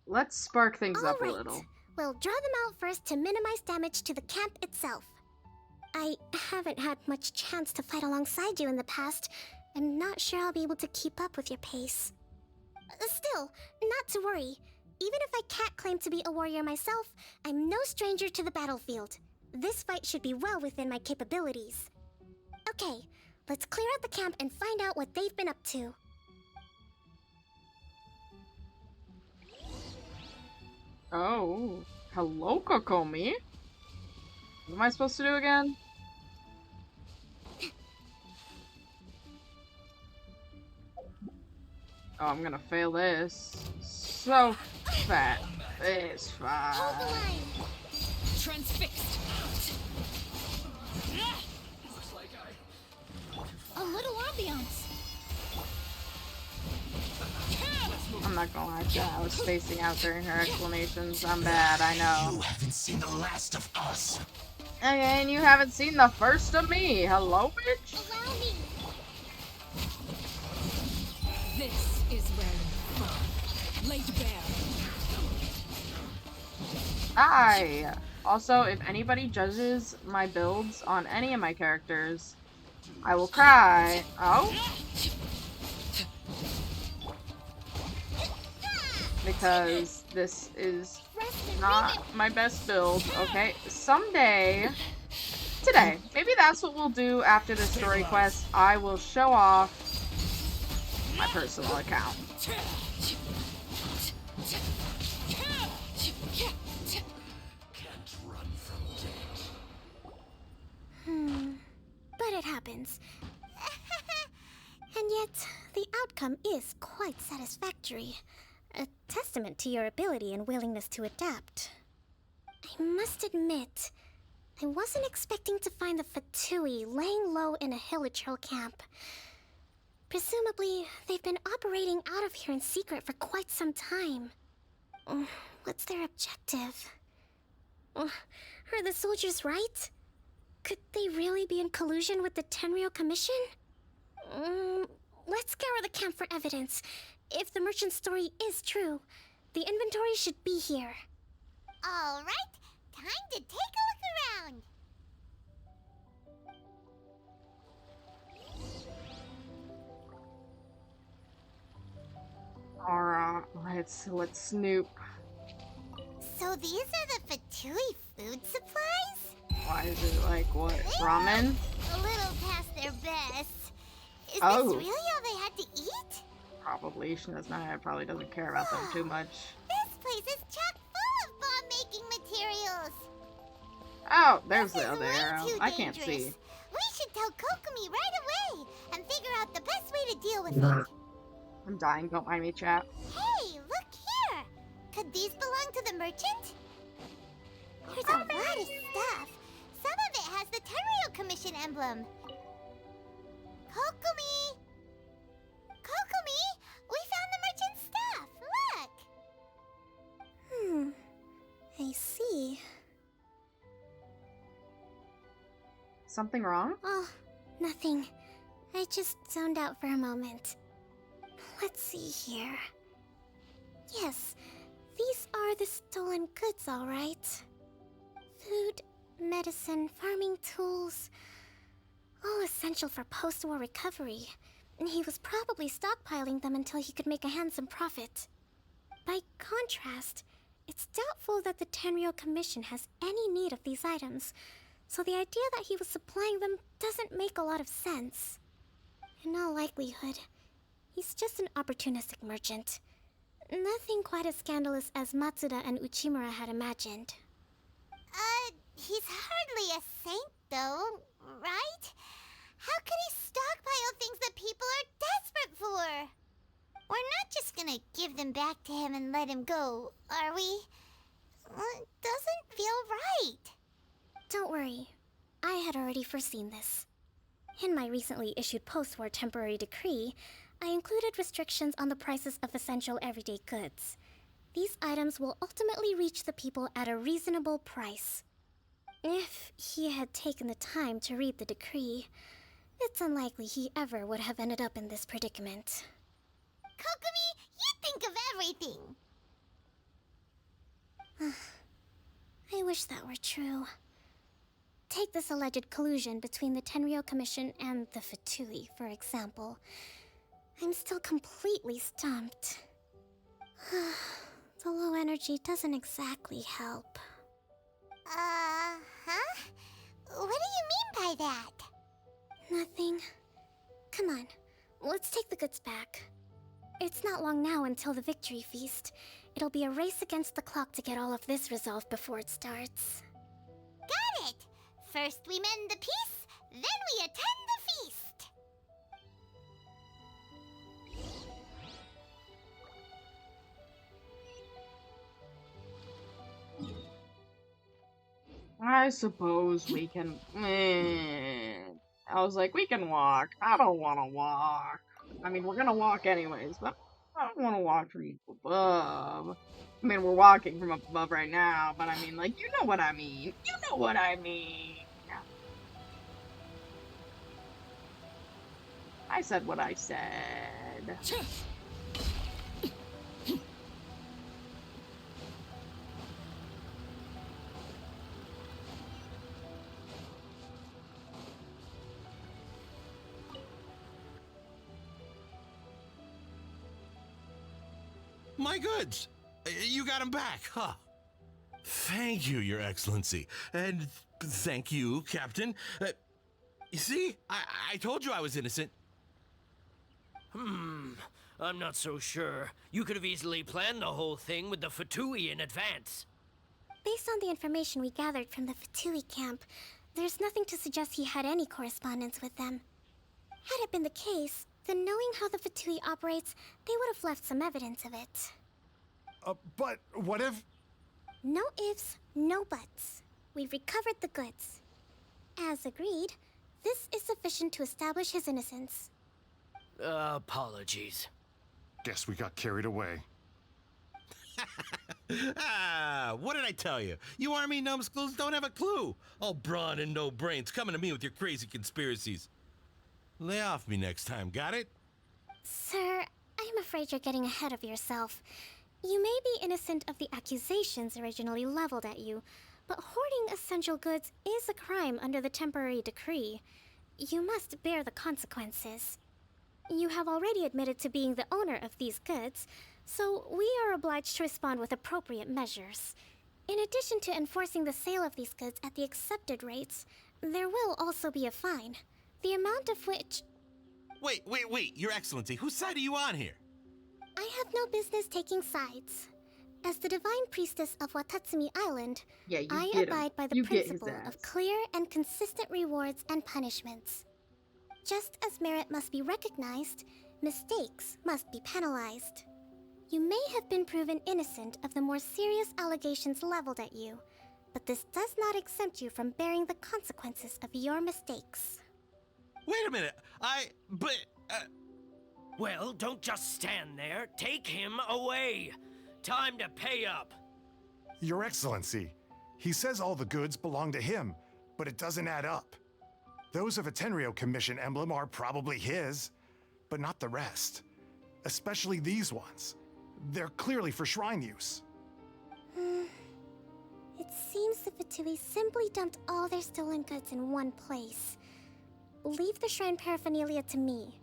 Let's spark things up a Alright. little. We'll draw them out first to minimize damage to the camp itself. I haven't had much chance to fight alongside you in the past. I'm not sure I'll be able to keep up with your pace. Still, not to worry. Even if I can't claim to be a warrior myself, I'm no stranger to the battlefield. This fight should be well within my capabilities. Okay, let's clear out the camp and find out what they've been up to. Oh, hello, Kokomi. What am I supposed to do again? Oh, I'm gonna fail this. So fat. It's fine. Transfixed. A little ambiance. I'm not gonna lie, Jen, I was spacing out during her explanations. I'm bad, I know. You haven't seen the last of us. Okay, and you haven't seen the first of me. Hello, bitch? Allow me. This is where you fall. Laid bare. Hi. Also, if anybody judges my builds on any of my characters, I will cry. Oh? Because this is not my best build, okay? Someday, today, maybe that's what we'll do after the story quest. I will show off my personal account. But it happens. And yet, the outcome is quite satisfactory. A testament to your ability and willingness to adapt. I must admit, I wasn't expecting to find the Fatui laying low in a Hilichurl camp. Presumably, they've been operating out of here in secret for quite some time. What's their objective? Are the soldiers right? Could they really be in collusion with the Tenryou Commission? Let's scour the camp for evidence. If the merchant's story is true, the inventory should be here. All right, time to take a look around. Alright, let's snoop. So these are the Fatui food supplies? Why is it like what? Ramen? A little past their best. Is Oh. this really all they had to eat? Probably. Probably doesn't care about them too much. This place is chock full of bomb-making materials. Oh, there's This the is other way arrow. too I can't dangerous. see. We should tell Kokomi right away and figure out the best way to deal with it. I'm dying, don't mind me, chat. Hey, look here! Could these belong to the merchant? There's a lot of stuff. Some of it has the Tenryou Commission emblem. Kokomi! Kokomi! We found the merchant's stuff! Look! I see. Something wrong? Oh, nothing. I just zoned out for a moment. Let's see here. Yes, these are the stolen goods, all right. Food, medicine, farming tools. All essential for post-war recovery. And he was probably stockpiling them until he could make a handsome profit. By contrast, it's doubtful that the Tenryou Commission has any need of these items, so the idea that he was supplying them doesn't make a lot of sense. In all likelihood, he's just an opportunistic merchant. Nothing quite as scandalous as Matsuda and Uchimura had imagined. He's hardly a saint, though, right? How could he stockpile things that people are desperate for? We're not just gonna give them back to him and let him go, are we? It doesn't feel right. Don't worry, I had already foreseen this. In my recently issued post-war temporary decree, I included restrictions on the prices of essential everyday goods. These items will ultimately reach the people at a reasonable price. If he had taken the time to read the decree, it's unlikely he ever would have ended up in this predicament. Kokomi, you think of everything! I wish that were true. Take this alleged collusion between the Tenryou Commission and the Fatui, for example. I'm still completely stumped. The low energy doesn't exactly help. What do you mean by that? Nothing. Come on, let's take the goods back. It's not long now until the victory feast. It'll be a race against the clock to get all of this resolved before it starts. Got it! First we mend the peace, then we attend the feast! I suppose we can... I was like, we can walk. I don't want to walk. I mean, we're gonna walk anyways, but I don't want to walk from above. I mean, we're walking from up above right now, but I mean, like, you know what I mean. You know what I mean. I said what I said. My goods! You got them back, huh? Thank you, Your Excellency. And thank you, Captain. You see? I told you I was innocent. I'm not so sure. You could have easily planned the whole thing with the Fatui in advance. Based on the information we gathered from the Fatui camp, there's nothing to suggest he had any correspondence with them. Had it been the case, then knowing how the Fatui operates, they would have left some evidence of it. But what if... No ifs, no buts. We've recovered the goods. As agreed, this is sufficient to establish his innocence. Apologies. Guess we got carried away. What did I tell you? You army numbskulls don't have a clue. All brawn and no brains coming to me with your crazy conspiracies. Lay off me next time, got it? Sir, I'm afraid you're getting ahead of yourself. You may be innocent of the accusations originally leveled at you, but hoarding essential goods is a crime under the temporary decree. You must bear the consequences. You have already admitted to being the owner of these goods, so we are obliged to respond with appropriate measures. In addition to enforcing the sale of these goods at the accepted rates, there will also be a fine, the amount of which... Wait, Your Excellency, whose side are you on here? I have no business taking sides. As the Divine Priestess of Watatsumi Island, I abide by the principle of clear and consistent rewards and punishments. Just as merit must be recognized, mistakes must be penalized. You may have been proven innocent of the more serious allegations leveled at you, but this does not exempt you from bearing the consequences of your mistakes. Wait a minute, Well, don't just stand there. Take him away. Time to pay up. Your Excellency, he says all the goods belong to him, but it doesn't add up. Those of a Tenryo Commission emblem are probably his, but not the rest. Especially these ones. They're clearly for shrine use. It seems the Fatui simply dumped all their stolen goods in one place. Leave the shrine paraphernalia to me.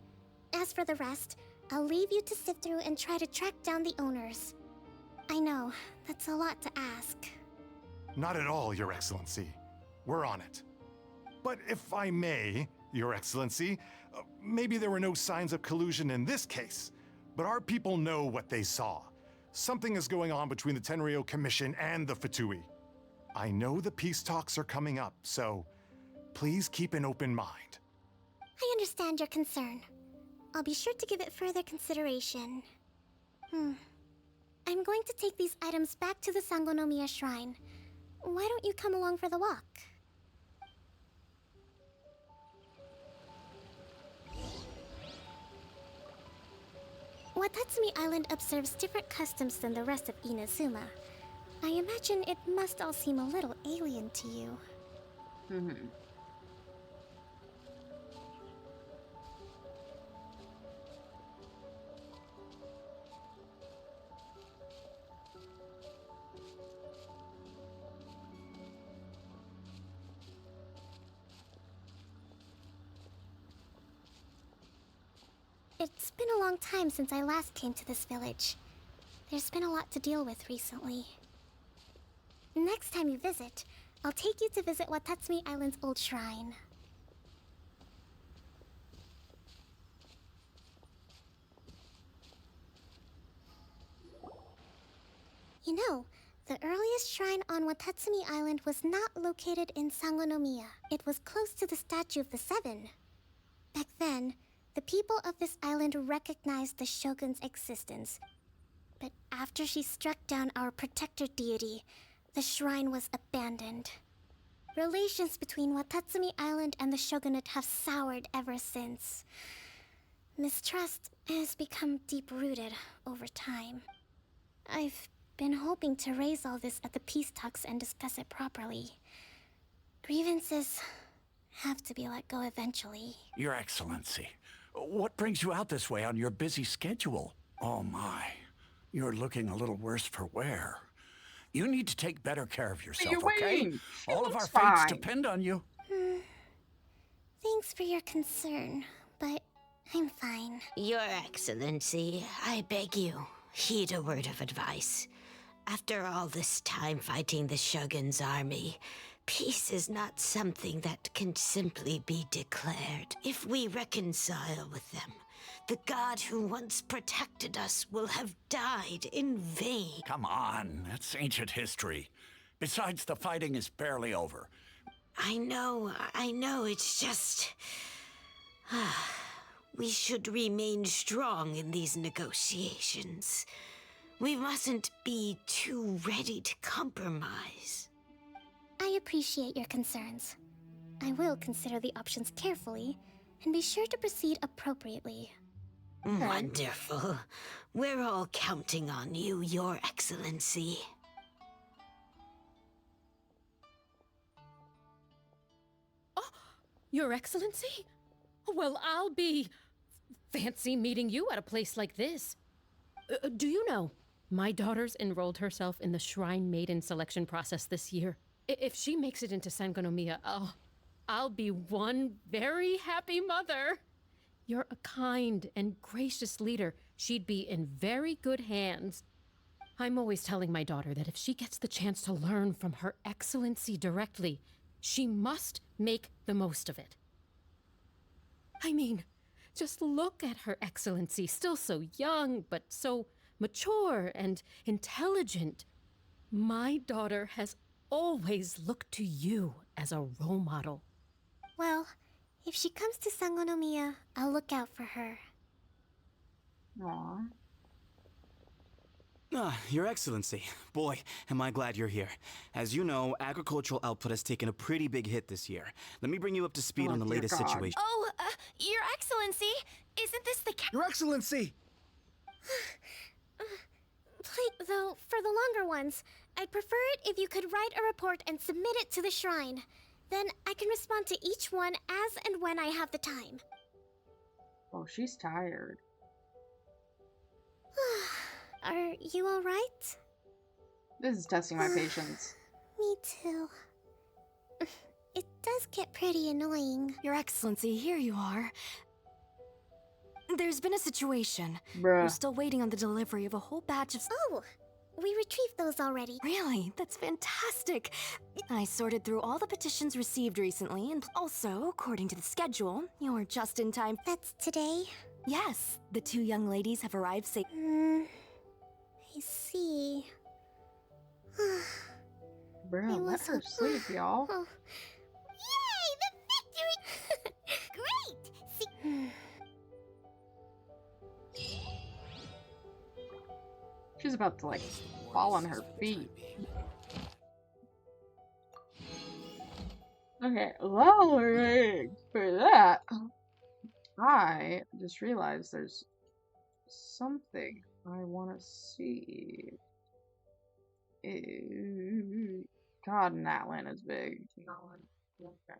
As for the rest, I'll leave you to sift through and try to track down the owners. I know, that's a lot to ask. Not at all, Your Excellency. We're on it. But if I may, Your Excellency, maybe there were no signs of collusion in this case, but our people know what they saw. Something is going on between the Tenryo Commission and the Fatui. I know the peace talks are coming up, so please keep an open mind. I understand your concern. I'll be sure to give it further consideration. I'm going to take these items back to the Sangonomiya Shrine. Why don't you come along for the walk? Watatsumi Island observes different customs than the rest of Inazuma. I imagine it must all seem a little alien to you. It's been a long time since I last came to this village. There's been a lot to deal with recently. Next time you visit, I'll take you to visit Watatsumi Island's old shrine. You know, the earliest shrine on Watatsumi Island was not located in Sangonomiya. It was close to the Statue of the Seven. Back then, the people of this island recognized the Shogun's existence. But after she struck down our protector deity, the shrine was abandoned. Relations between Watatsumi Island and the Shogunate have soured ever since. Mistrust has become deep-rooted over time. I've been hoping to raise all this at the peace talks and discuss it properly. Grievances have to be let go eventually. Your Excellency, what brings you out this way on your busy schedule? Oh my, you're looking a little worse for wear. You need to take better care of yourself, okay? All of our fates depend on you. Thanks for your concern, but I'm fine. Your Excellency, I beg you, heed a word of advice. After all this time fighting the Shogun's army, peace is not something that can simply be declared. If we reconcile with them, the god who once protected us will have died in vain. Come on, that's ancient history. Besides, the fighting is barely over. I know, it's just... we should remain strong in these negotiations. We mustn't be too ready to compromise. I appreciate your concerns. I will consider the options carefully and be sure to proceed appropriately. Wonderful. We're all counting on you, Your Excellency. Oh, Your Excellency? Well, I'll be... fancy meeting you at a place like this. Do you know, my daughter's enrolled herself in the Shrine Maiden selection process this year. If she makes it into Sangonomiya, I'll be one very happy mother. You're a kind and gracious leader. She'd be in very good hands. I'm always telling my daughter that if she gets the chance to learn from Her Excellency directly, she must make the most of it. I mean, just look at Her Excellency, still so young, but so mature and intelligent. My daughter has always looked to you as a role model. Well, if she comes to Sangonomiya, I'll look out for her. Aww. Your Excellency. Boy, am I glad you're here. As you know, agricultural output has taken a pretty big hit this year. Let me bring you up to speed on the latest situation. Oh, Your Excellency, isn't this the Your Excellency! Please, though, for the longer ones, I'd prefer it if you could write a report and submit it to the shrine. Then I can respond to each one as and when I have the time. Oh, she's tired. Are you alright? This is testing my patience. Me too. It does get pretty annoying. Your Excellency, here you are. There's been a situation. Bruh. We're still waiting on the delivery of a whole batch of... Oh! We retrieved those already. Really? That's fantastic. I sorted through all the petitions received recently, and also, according to the schedule, you're just in time. That's today? Yes, the two young ladies have arrived safe. I see. Bro, let her sleep, y'all. Oh. Yay! The victory! Great! She's about to, like, fall on her feet. Okay, while we're waiting for that, I just realized there's something I want to see. God, Natlan is big. Okay.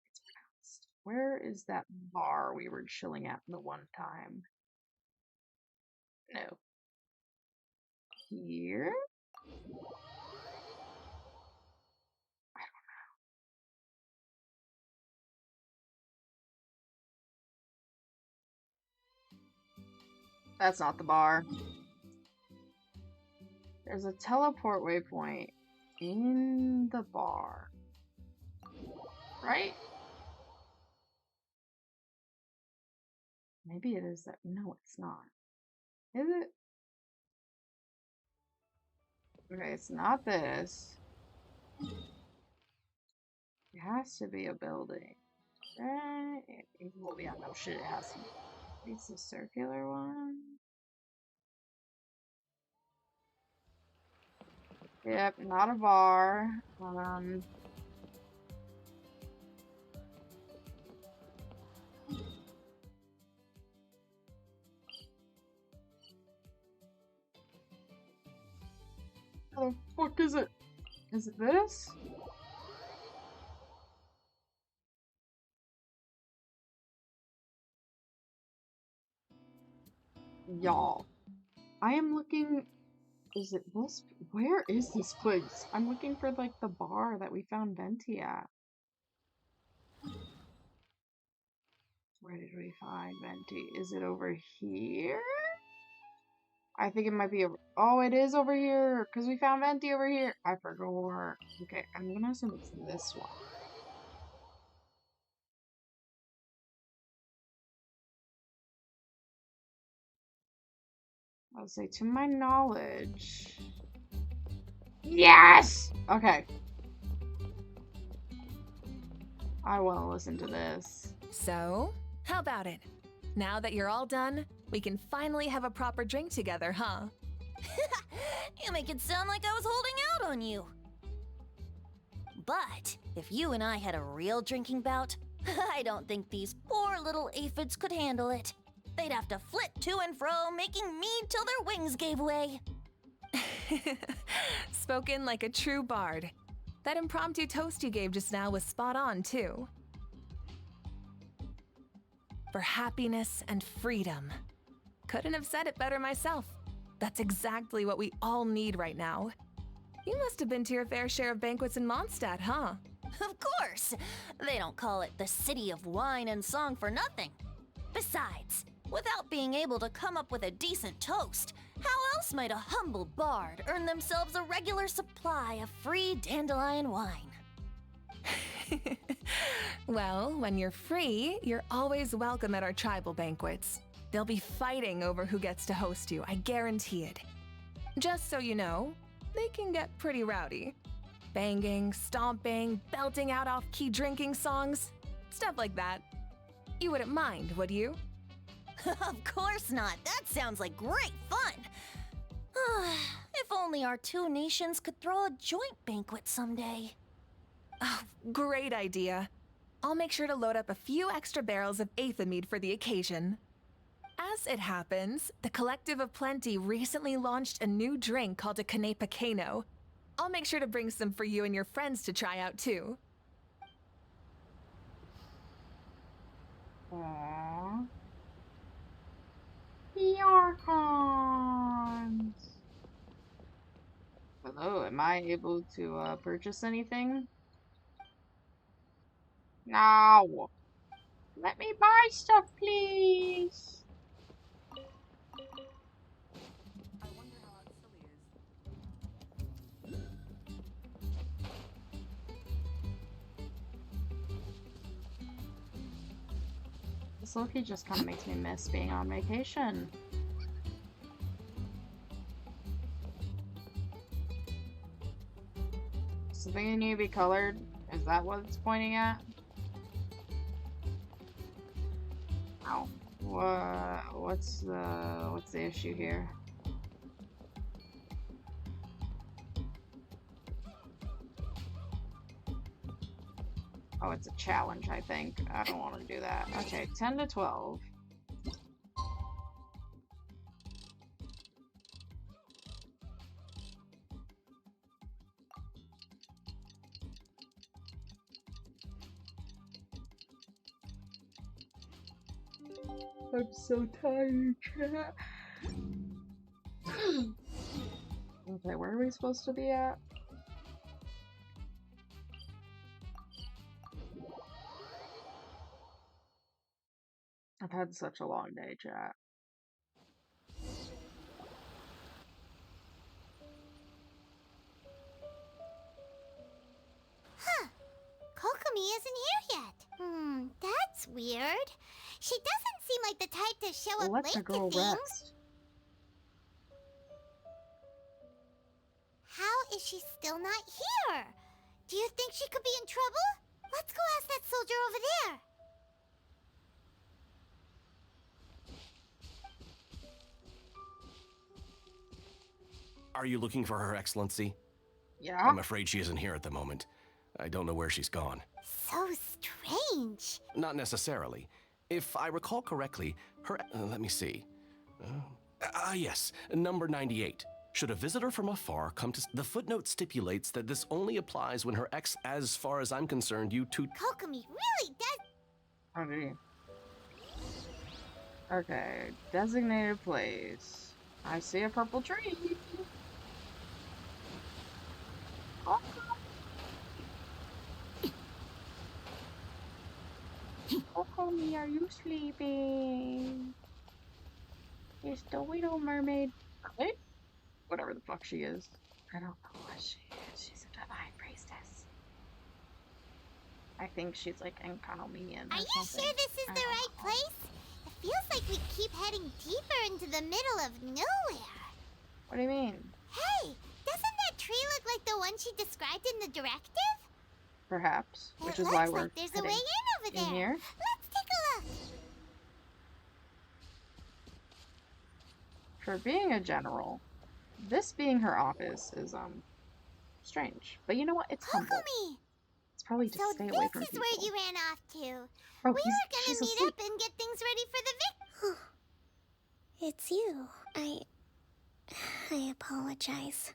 It's pronounced. Where is that bar we were chilling at the one time? No. Here? I don't know. That's not the bar. There's a teleport waypoint in the bar. Right? Maybe it is that. No, it's not. Is it? Okay, it's not this. It has to be a building. Well, yeah, no shit, it has to be. It's a circular one. Yep, not a bar. How the fuck is it? Is it this? Y'all, I am looking. Is it this? Where is this place? I'm looking for, like, the bar that we found Venti at. Where did we find Venti? Is it over here? I think it might be over. Oh, it is over here because we found Venti over here. I forgot. Okay, I'm gonna assume it's this one. I'll say, to my knowledge. Yes! Okay. I want to listen to this. So, how about it? Now that you're all done, we can finally have a proper drink together, huh? You make it sound like I was holding out on you. But if you and I had a real drinking bout, I don't think these poor little aphids could handle it. They'd have to flit to and fro, making me till their wings gave way. Spoken like a true bard. That impromptu toast you gave just now was spot on, too. For happiness and freedom. Couldn't have said it better myself. That's exactly what we all need right now. You must have been to your fair share of banquets in Mondstadt, huh? Of course! They don't call it the City of Wine and Song for nothing. Besides, without being able to come up with a decent toast, how else might a humble bard earn themselves a regular supply of free dandelion wine? Well, when you're free, you're always welcome at our tribal banquets. They'll be fighting over who gets to host you, I guarantee it. Just so you know, they can get pretty rowdy. Banging, stomping, belting out off-key drinking songs, stuff like that. You wouldn't mind, would you? Of course not. That sounds like great fun. If only our two nations could throw a joint banquet someday. Oh, great idea. I'll make sure to load up a few extra barrels of Aethermead for the occasion. As it happens, the Collective of Plenty recently launched a new drink called a Canepa Kano. I'll make sure to bring some for you and your friends to try out too. Aww. The Archons! Hello, am I able to purchase anything? No! Let me buy stuff, please! This Loki just kind of makes me miss being on vacation. Something need to be colored? Is that what it's pointing at? Ow. What's the issue here? Oh, it's a challenge, I think. I don't want to do that. Okay, 10 to 12. I'm so tired, chat. Okay, where are we supposed to be at? I've had such a long day, chat. Huh. Kokomi isn't here yet. That's weird. She doesn't seem like the type to show up Let late the girl to things. rest. How is she still not here? Do you think she could be in trouble? Let's go ask that soldier over there. Are you looking for Her Excellency? Yeah? I'm afraid she isn't here at the moment. I don't know where she's gone. So strange. Not necessarily. If I recall correctly, her... let me see. Yes, number 98. Should a visitor from afar come to... The footnote stipulates that this only applies when her ex... As far as I'm concerned, you two... Kokomi really does... Oh, gee. Okay, designated place. I see a purple tree. Oh. Kokomi, are you sleeping? It's the Widow Mermaid. Right? Whatever the fuck she is. I don't know what she is. She's a divine priestess. I think she's like Enkanomian. Are you sure this is the right place? It feels like we keep heading deeper into the middle of nowhere. What do you mean? Hey, doesn't that tree look like the one she described in the directive? Perhaps. Which It is looks why we're like there's a way in over in there. here. Let's take a look. For being a general, this being her office is strange. But you know what? It's humble. Kokomi! It's probably to So stay away from this is people. where you ran off to. Oh, we were she's gonna meet asleep. up and get things ready for the It's you. I apologize.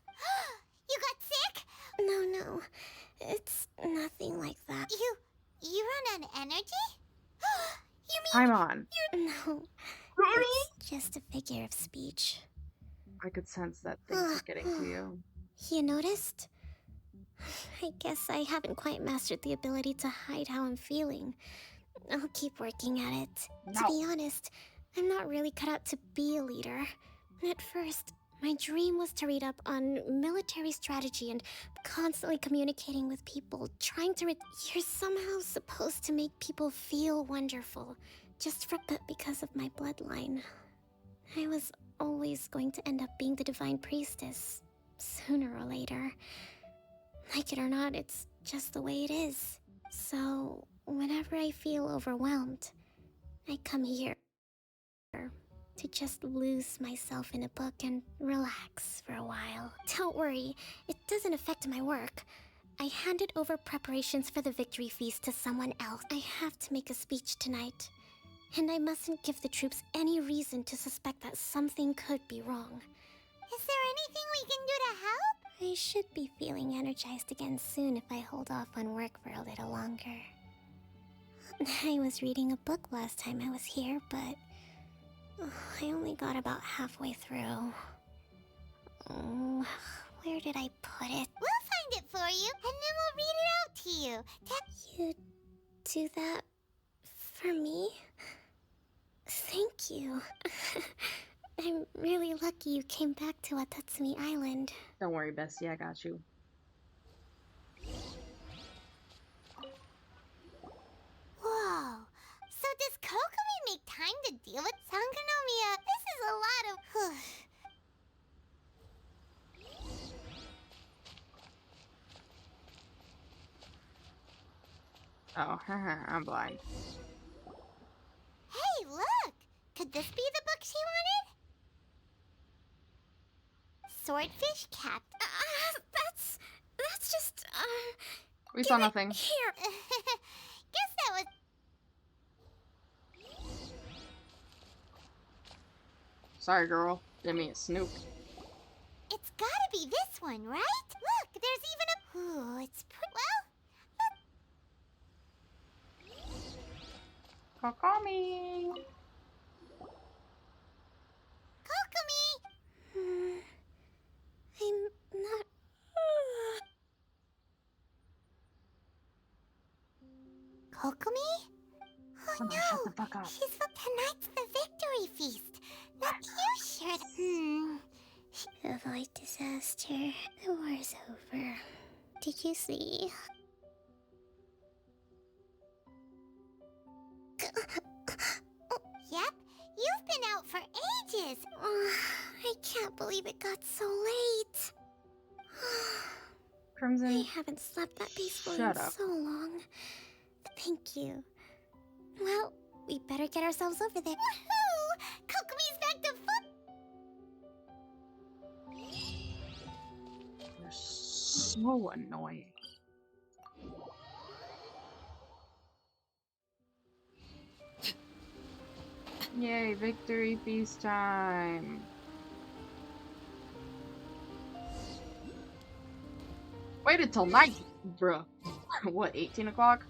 You got sick? No. It's nothing like that. You run on energy? You mean I'm on. No. It's just a figure of speech. I could sense that things are getting to you. You noticed? I guess I haven't quite mastered the ability to hide how I'm feeling. I'll keep working at it. To be honest, I'm not really cut out to be a leader. At first, my dream was to read up on military strategy and constantly communicating with people, trying to You're somehow supposed to make people feel wonderful, but because of my bloodline. I was always going to end up being the divine priestess, sooner or later. Like it or not, it's just the way it is. So, whenever I feel overwhelmed, I come here to just lose myself in a book and relax for a while. Don't worry, it doesn't affect my work. I handed over preparations for the victory feast to someone else. I have to make a speech tonight, and I mustn't give the troops any reason to suspect that something could be wrong. Is there anything we can do to help? I should be feeling energized again soon if I hold off on work for a little longer. I was reading a book last time I was here, but I only got about halfway through. Where did I put it? We'll find it for you, and then we'll read it out to you. You do that for me? Thank you. I'm really lucky you came back to Watatsumi Island. Don't worry, Bestie, I got you. Whoa. So does Kokomi make time to deal with Sangonomiya? This is a lot of... Oh, I'm blind. Hey, look! Could this be the book she wanted? Swordfish Cap. That's just, We saw nothing. Here. Guess that was... Sorry, girl. Didn't mean to snoop. It's gotta be this one, right? Look, there's even a... Ooh, it's well... Kokomi! Kokomi! I'm not... Kokomi? Oh no! Shut the fuck up. She's booked tonight's the victory feast. Not you sure Avoid disaster. The war's over. Did you see? Yep, you've been out for ages. I can't believe it got so late. Crimson, I haven't slept that peacefully in shut up. so long. Thank you. Well, we better get ourselves over there. Woohoo! Kokomi's back to You're so annoying. Yay, victory feast time. Waited till night, bruh. What, 18 o'clock?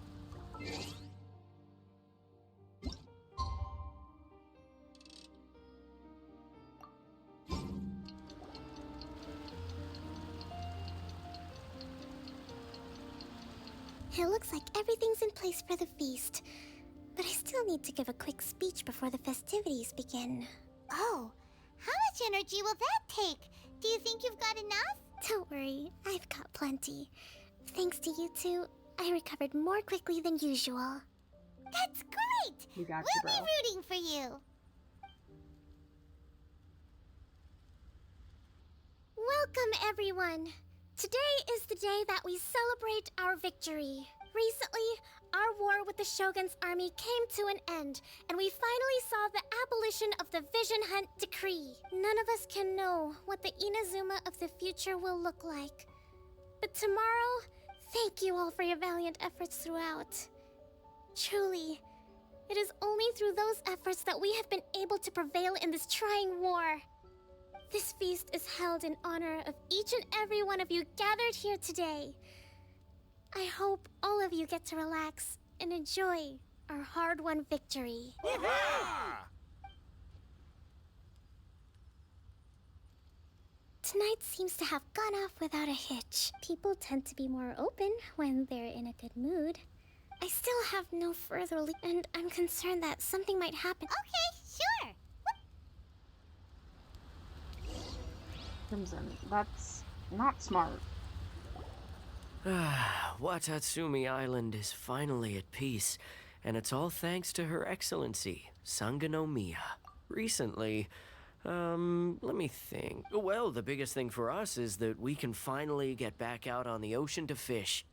It looks like everything's in place for the feast. But I still need to give a quick speech before the festivities begin. Oh, How much energy will that take? Do you think you've got enough? Don't worry, I've got plenty. Thanks to you two, I recovered more quickly than usual. That's great! We got we'll you, bro. be rooting for you. Welcome, everyone. Today is the day that we celebrate our victory. Recently, our war with the Shogun's army came to an end, and we finally saw the abolition of the Vision Hunt Decree. None of us can know what the Inazuma of the future will look like. But tomorrow, thank you all for your valiant efforts throughout. Truly, it is only through those efforts that we have been able to prevail in this trying war. This feast is held in honor of each and every one of you gathered here today. I hope all of you get to relax and enjoy our hard-won victory. Tonight seems to have gone off without a hitch. People tend to be more open when they're in a good mood. I still have no further and I'm concerned that something might happen. Okay, sure. Crimson, that's not smart. Watatsumi Island is finally at peace, and it's all thanks to Her Excellency, Sangonomiya. Recently, let me think. Well, the biggest thing for us is that we can finally get back out on the ocean to fish.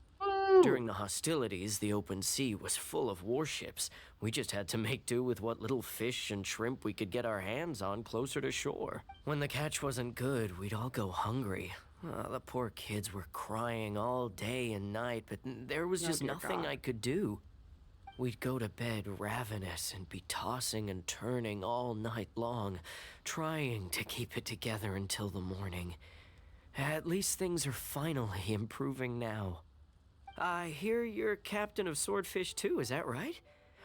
During the hostilities, the open sea was full of warships. We just had to make do with what little fish and shrimp we could get our hands on closer to shore. When the catch wasn't good, we'd all go hungry. The poor kids were crying all day and night, but there was just nothing I could do. We'd go to bed ravenous and be tossing and turning all night long, trying to keep it together until the morning. At least things are finally improving now. I hear you're captain of Swordfish too, is that right?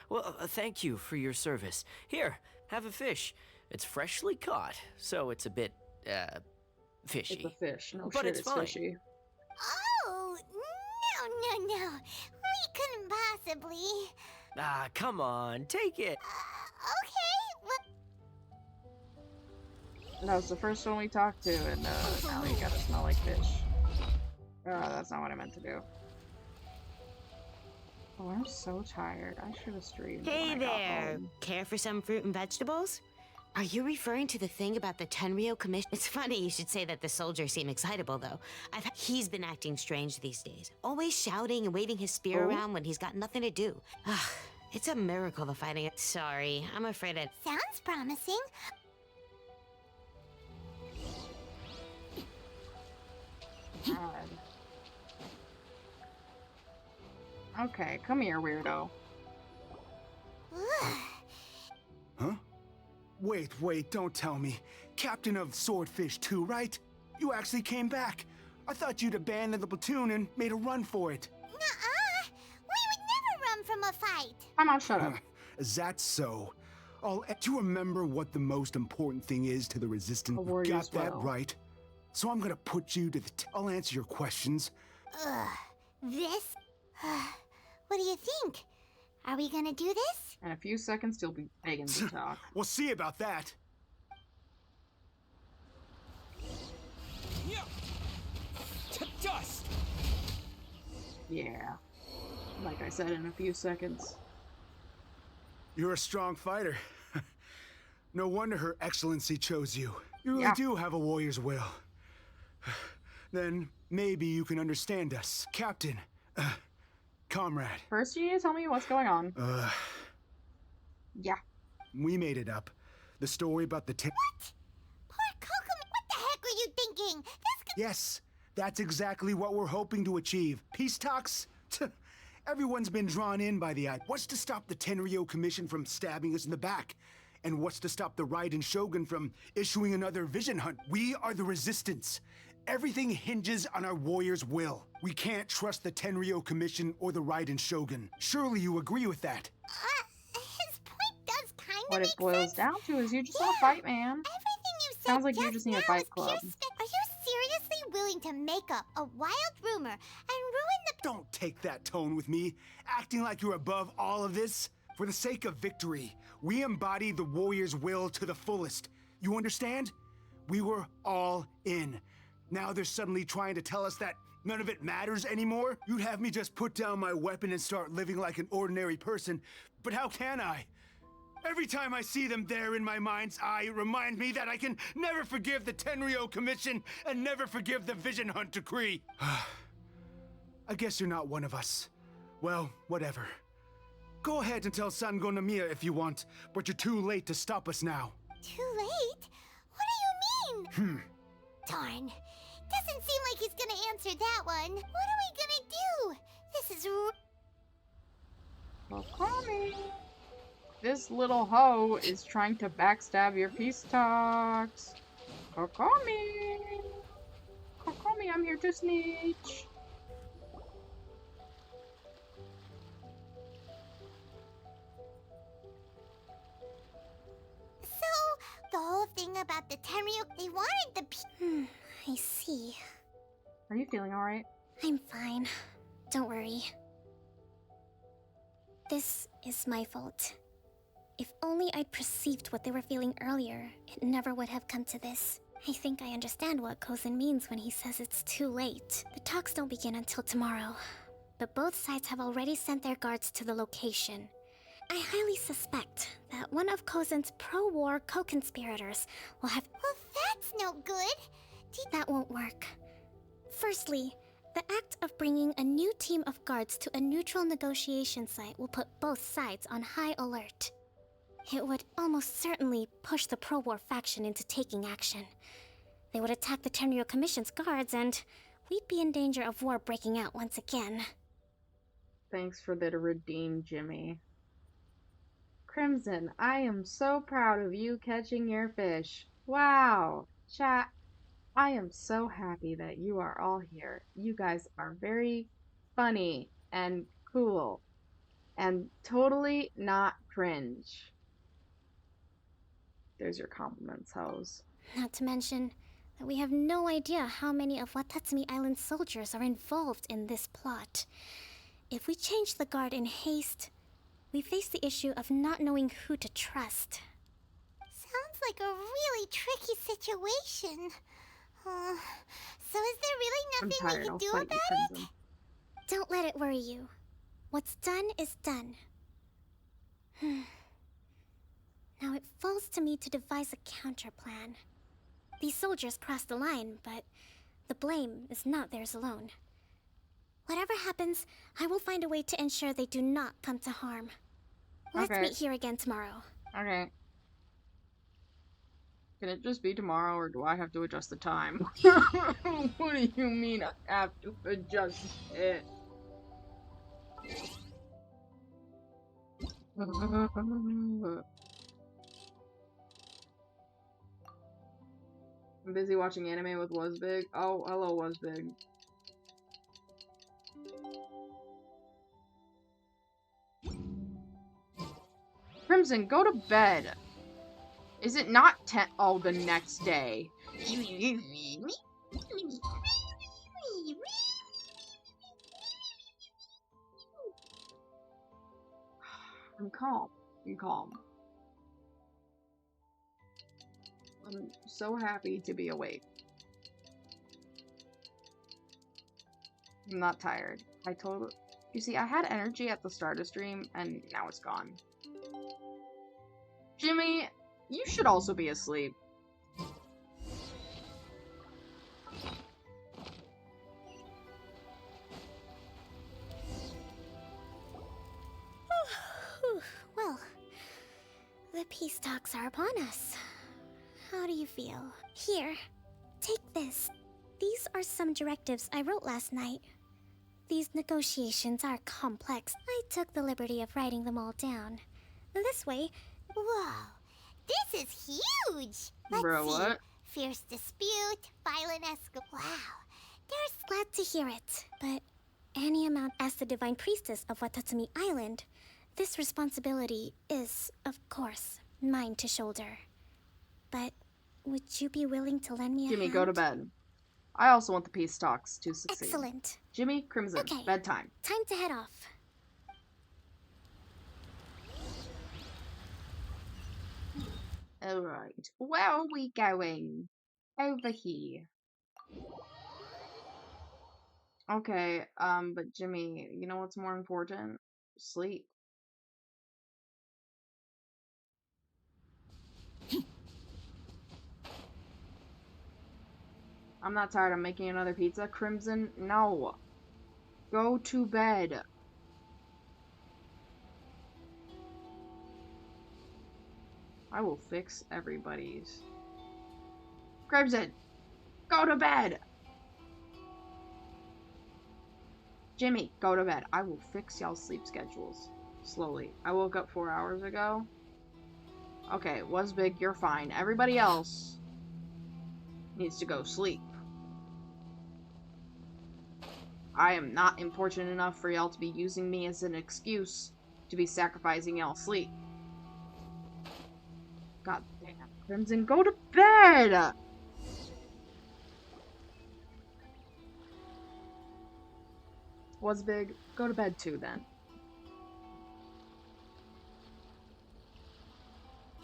Well, thank you for your service. Here, have a fish. It's freshly caught, so it's a bit, fishy. It's a fish. No but shit, it's fine. fishy. Oh, no. We couldn't possibly. Ah, come on, take it. Okay. That was the first one we talked to, and now you gotta smell like fish. That's not what I meant to do. Oh, I'm so tired. I should have streamed. Hey when I got there. home. Care for some fruit and vegetables? Are you referring to the thing about the Tenryo Commission? It's funny you should say that the soldiers seem excitable, though. He's been acting strange these days. Always shouting and waving his spear around when he's got nothing to do. It's a miracle the fighting. Sorry, I'm afraid it. Sounds promising. God. Okay, come here, weirdo. Huh? Wait, don't tell me. Captain of Swordfish 2, right? You actually came back. I thought you'd abandoned the platoon and made a run for it. Nuh-uh. We would never run from a fight. Come on, shut up. Is that so? Do you remember what the most important thing is to the Resistance? Got that right. So I'm gonna put you to the I'll answer your questions. This? What do you think? Are we gonna do this? In a few seconds, you'll be begging to talk. We'll see about that. To dust! Yeah. Like I said, in a few seconds. You're a strong fighter. No wonder Her Excellency chose you. You really do have a warrior's will. Then maybe you can understand us. Captain, comrade. First, you need to tell me what's going on. Yeah. We made it up. The story about the What? Poor Kokomi, what the heck were you thinking? Yes, that's exactly what we're hoping to achieve. Peace talks? Everyone's been drawn in by the idea. What's to stop the Tenryo Commission from stabbing us in the back? And what's to stop the Raiden Shogun from issuing another vision hunt? We are the Resistance. Everything hinges on our warrior's will. We can't trust the Tenryo Commission or the Raiden Shogun. Surely you agree with that? His point does kind of What it boils down to is you just want to fight, man. Everything you said Sounds like you just need a fight club. Are you seriously willing to make up a wild rumor and ruin the... Don't take that tone with me, acting like you're above all of this. For the sake of victory, we embody the warrior's will to the fullest. You understand? We were all in. Now they're suddenly trying to tell us that none of it matters anymore? You'd have me just put down my weapon and start living like an ordinary person, but how can I? Every time I see them there in my mind's eye, it reminds me that I can never forgive the Tenryo Commission and never forgive the Vision Hunt Decree. I guess you're not one of us. Well, whatever. Go ahead and tell Sango Nomiya if you want, but you're too late to stop us now. Too late? What do you mean? Darn. Doesn't seem like he's gonna answer that one. What are we gonna do? This is Kokomi. This little hoe is trying to backstab your peace talks. Kokomi. Kokomi, I'm here to snitch. So, the whole thing about the Tenryo, they wanted the I see. Are you feeling alright? I'm fine. Don't worry. This is my fault. If only I'd perceived what they were feeling earlier, it never would have come to this. I think I understand what Kozin means when he says it's too late. The talks don't begin until tomorrow, but both sides have already sent their guards to the location. I highly suspect that one of Kozin's pro-war co-conspirators will have— Well, that's no good. That won't work. Firstly, the act of bringing a new team of guards to a neutral negotiation site will put both sides on high alert. It would almost certainly push the pro-war faction into taking action. They would attack the Tenryo Commission's guards, and we'd be in danger of war breaking out once again. Thanks for the redeem, Jimmy. Crimson, I am so proud of you catching your fish. Wow. Chat, I am so happy that you are all here. You guys are very funny and cool and totally not cringe. There's your compliments, hoes. Not to mention that we have no idea how many of Watatsumi Island's soldiers are involved in this plot. If we change the guard in haste, we face the issue of not knowing who to trust. Sounds like a really tricky situation. So is there really nothing we can do about it? Don't let it worry you. What's done is done. Now it falls to me to devise a counter-plan. These soldiers crossed the line, but the blame is not theirs alone. Whatever happens, I will find a way to ensure they do not come to harm. Let's meet here again tomorrow. Okay. Can it just be tomorrow, or do I have to adjust the time? What do you mean I have to adjust it? I'm busy watching anime with Wasbig. Oh, hello, Wasbig. Crimson, go to bed. Is it not oh, the next day? I'm calm. I'm calm. I'm so happy to be awake. I'm not tired. You see, I had energy at the start of stream, and now it's gone. Jimmy, you should also be asleep. Well, the peace talks are upon us. How do you feel? Here, take this. These are some directives I wrote last night. These negotiations are complex. I took the liberty of writing them all down. This way... Whoa, this is huge! Let's Bro, see. what? Fierce dispute, violent Wow, there's glad to hear it. But any amount as the Divine Priestess of Watatsumi Island, this responsibility is, of course, mine to shoulder. But would you be willing to lend me a Jimmy, hand? go to bed. I also want the peace talks to succeed. Excellent. Jimmy, Crimson, Okay. bedtime. Time to head off. Alright, where are we going? Over here. Okay, but Jimmy, you know what's more important? Sleep. I'm not tired of making another pizza. Crimson, no. Go to bed. I will fix everybody's. Crimson, go to bed. Jimmy, go to bed. I will fix y'all's sleep schedules. Slowly. I woke up 4 hours ago. Okay, was big, you're fine. Everybody else needs to go sleep. I am not important enough for y'all to be using me as an excuse to be sacrificing y'all's sleep. God damn, Crimson, go to bed! Was big, go to bed too then.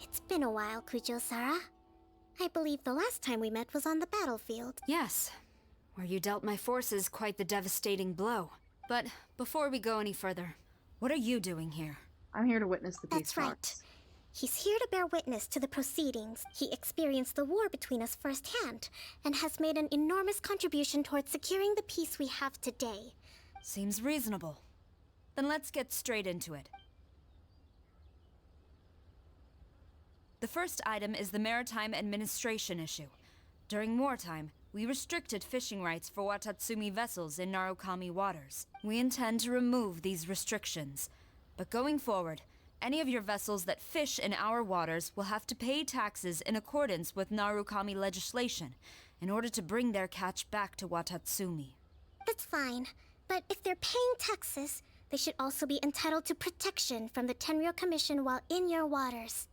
It's been a while, Kujo-Sara. I believe the last time we met was on the battlefield. Yes, where you dealt my forces quite the devastating blow. But before we go any further, what are you doing here? I'm here to witness the peace That's right. He's here to bear witness to the proceedings. He experienced the war between us firsthand, and has made an enormous contribution towards securing the peace we have today. Seems reasonable. Then let's get straight into it. The first item is the Maritime Administration issue. During wartime, we restricted fishing rights for Watatsumi vessels in Narukami waters. We intend to remove these restrictions. But going forward, any of your vessels that fish in our waters will have to pay taxes in accordance with Narukami legislation in order to bring their catch back to Watatsumi. That's fine, but if they're paying taxes, they should also be entitled to protection from the Tenryou Commission while in your waters.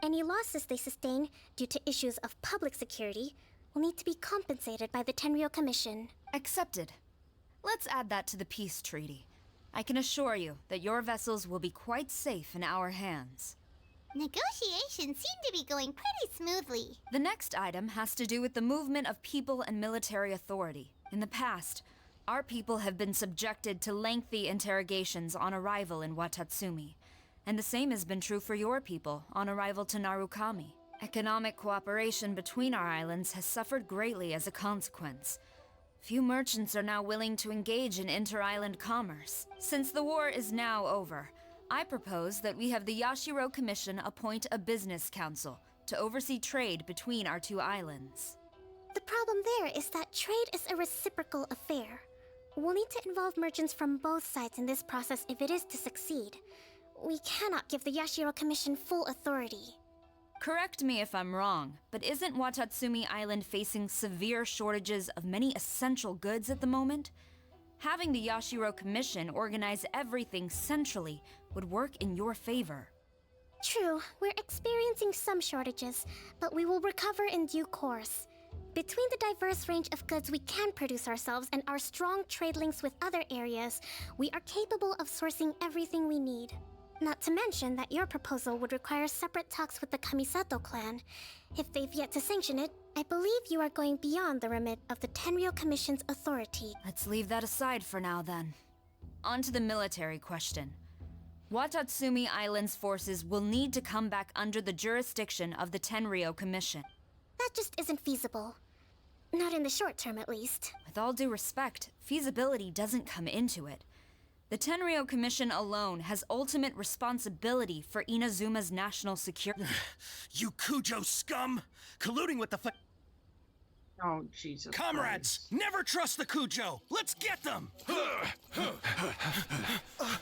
Any losses they sustain due to issues of public security will need to be compensated by the Tenryou Commission. Accepted. Let's add that to the peace treaty. I can assure you that your vessels will be quite safe in our hands. Negotiations seem to be going pretty smoothly. The next item has to do with the movement of people and military authority. In the past, our people have been subjected to lengthy interrogations on arrival in Watatsumi. And the same has been true for your people on arrival to Narukami. Economic cooperation between our islands has suffered greatly as a consequence. Few merchants are now willing to engage in inter-island commerce. Since the war is now over, I propose that we have the Yashiro Commission appoint a business council to oversee trade between our two islands. The problem there is that trade is a reciprocal affair. We'll need to involve merchants from both sides in this process if it is to succeed. We cannot give the Yashiro Commission full authority. Correct me if I'm wrong, but isn't Watatsumi Island facing severe shortages of many essential goods at the moment? Having the Yashiro Commission organize everything centrally would work in your favor. True, we're experiencing some shortages, but we will recover in due course. Between the diverse range of goods we can produce ourselves and our strong trade links with other areas, we are capable of sourcing everything we need. Not to mention that your proposal would require separate talks with the Kamisato clan. If they've yet to sanction it, I believe you are going beyond the remit of the Tenryou Commission's authority. Let's leave that aside for now then. On to the military question. Watatsumi Island's forces will need to come back under the jurisdiction of the Tenryou Commission. That just isn't feasible. Not in the short term, at least. With all due respect, feasibility doesn't come into it. The Tenryou Commission alone has ultimate responsibility for Inazuma's national security. You Kujo scum! Colluding with the Oh, Jesus Comrades, never trust the Kujo! Let's get them!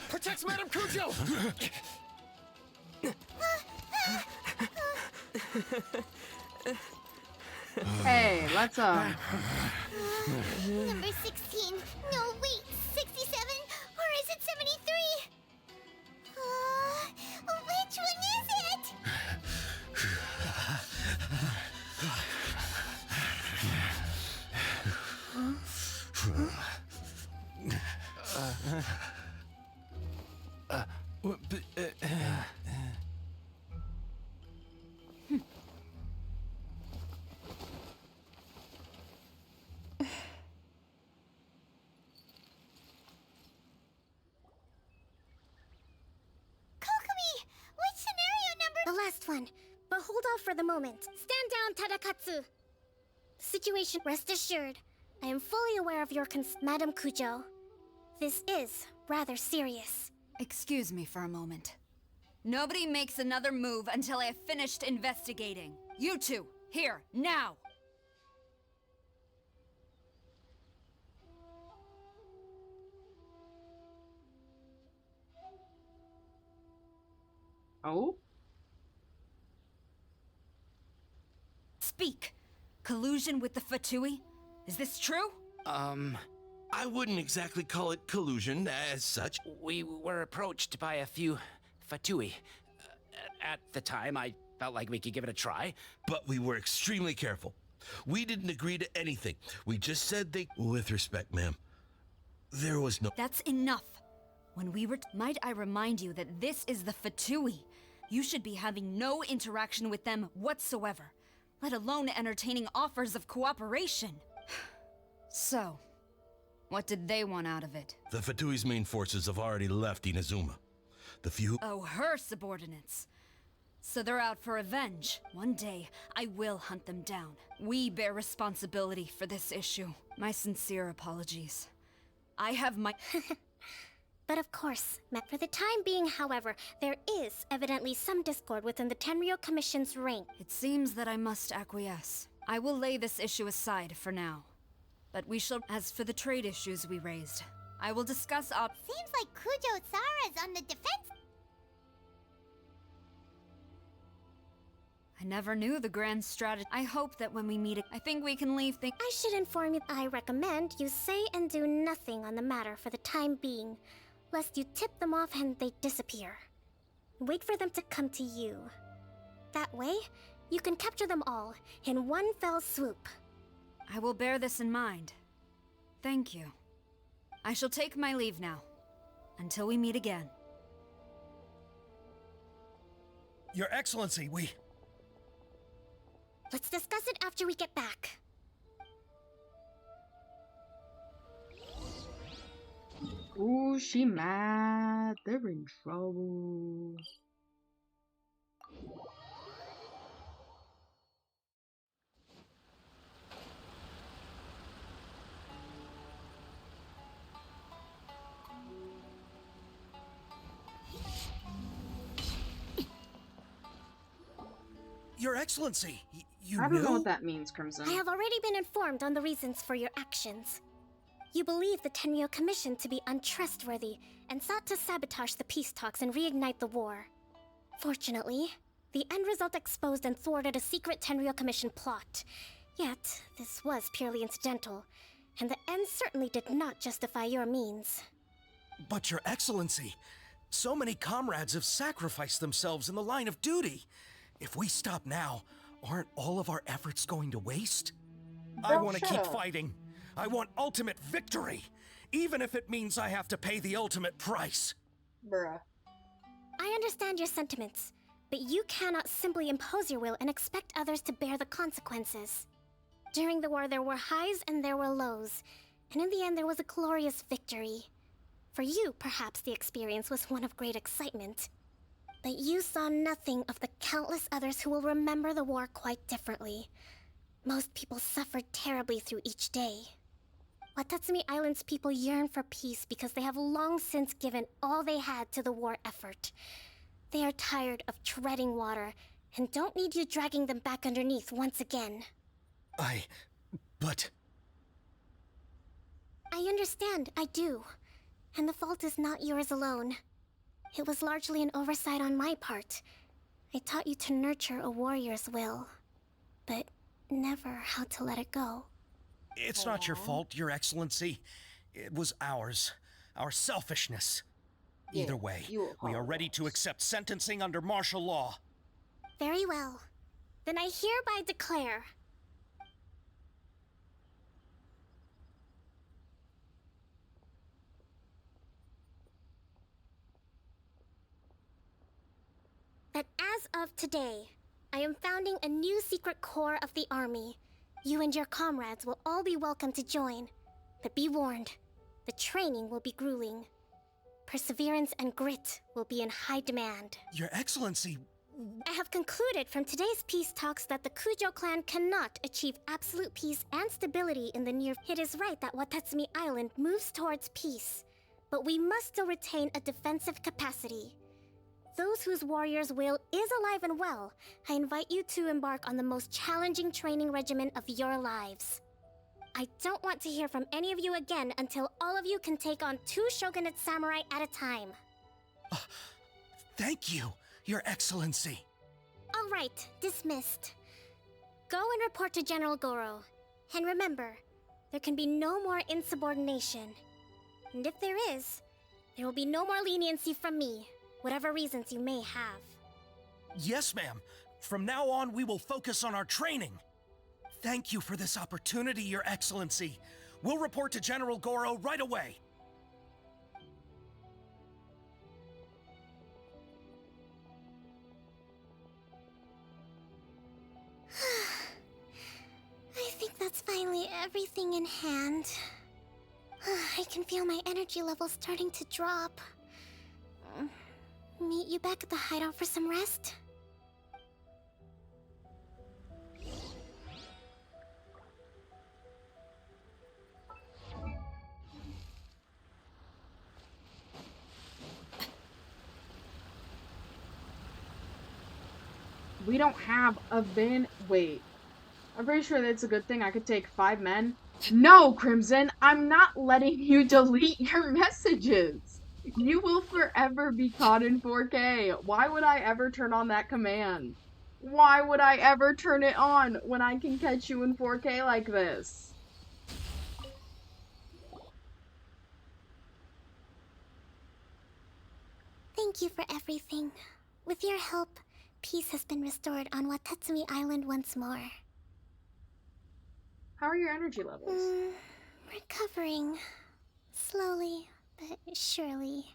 Protect Madame Kujo! Hey, let's Number 16. No, wait. 67? Or is it 73? Which one is it? fun, but hold off for the moment. Stand down, Tadakatsu! The situation, rest assured, I am fully aware of your Madam Kujo. This is rather serious. Excuse me for a moment. Nobody makes another move until I have finished investigating. You two, here, now! Oh? Speak! Collusion with the Fatui? Is this true? I wouldn't exactly call it collusion as such. We were approached by a few Fatui. At the time, I felt like we could give it a try. But we were extremely careful. We didn't agree to anything. We just said they... With respect, ma'am, there was no... That's enough. When we were... Might I remind you that this is the Fatui? You should be having no interaction with them whatsoever, let alone entertaining offers of cooperation. So, what did they want out of it? The Fatui's main forces have already left Inazuma. The few... Oh, her subordinates. So they're out for revenge. One day, I will hunt them down. We bear responsibility for this issue. My sincere apologies. I have my... But of course, for the time being, however, there is evidently some discord within the Tenryou Commission's rank. It seems that I must acquiesce. I will lay this issue aside for now. But we shall... As for the trade issues we raised, I will discuss Seems like Kujo Sara's on the defense. I never knew the grand strategy. I hope that when we meet I think we can leave things... I should inform you, I recommend you say and do nothing on the matter for the time being, lest you tip them off and they disappear. Wait for them to come to you. That way, you can capture them all in one fell swoop. I will bear this in mind. Thank you. I shall take my leave now. Until we meet again. Your Excellency, we... Let's discuss it after we get back. Ooh, she mad. They're in trouble. Your Excellency, you I don't know knew? what that means, Crimson. I have already been informed on the reasons for your actions. You believe the Tenryou Commission to be untrustworthy and sought to sabotage the peace talks and reignite the war. Fortunately, the end result exposed and thwarted a secret Tenryou Commission plot. Yet, this was purely incidental, and the end certainly did not justify your means. But Your Excellency, so many comrades have sacrificed themselves in the line of duty. If we stop now, aren't all of our efforts going to waste? I want to keep fighting. I want ultimate victory, even if it means I have to pay the ultimate price. Bruh. I understand your sentiments, but you cannot simply impose your will and expect others to bear the consequences. During the war, there were highs and there were lows, and in the end, there was a glorious victory. For you, perhaps the experience was one of great excitement. But you saw nothing of the countless others who will remember the war quite differently. Most people suffered terribly through each day. Watatsumi Island's people yearn for peace because they have long since given all they had to the war effort. They are tired of treading water and don't need you dragging them back underneath once again. But... I understand, I do. And the fault is not yours alone. It was largely an oversight on my part. I taught you to nurture a warrior's will, but never how to let it go. It's not your fault, Your Excellency. It was ours. Our selfishness. Either way, we are ready to accept sentencing under martial law. Very well. Then I hereby declare... that as of today, I am founding a new secret corps of the army. You and your comrades will all be welcome to join. But be warned, the training will be grueling. Perseverance and grit will be in high demand. Your Excellency, I have concluded from today's peace talks that the Kujo clan cannot achieve absolute peace and stability in the near. It is right that Watatsumi Island moves towards peace, but we must still retain a defensive capacity. Those whose warrior's will is alive and well, I invite you to embark on the most challenging training regimen of your lives. I don't want to hear from any of you again until all of you can take on 2 shogunate samurai at a time. Thank you, Your Excellency. All right, dismissed. Go and report to General Goro. And remember, there can be no more insubordination. And if there is, there will be no more leniency from me, whatever reasons you may have. Yes, ma'am. From now on, we will focus on our training. Thank you for this opportunity, Your Excellency. We'll report to General Goro right away. I think that's finally everything in hand. I can feel my energy level starting to drop. Meet you back at the hideout for some rest? We don't have a van. Wait. I'm pretty sure that's a good thing. I could take 5 men. No, Crimson! I'm not letting you delete your messages! You will forever be caught in 4K. Why would I ever turn on that command? Why would I ever turn it on when I can catch you in 4K like this? Thank you for everything. With your help, peace has been restored on Watatsumi Island once more. How are your energy levels? Recovering. Slowly, but surely.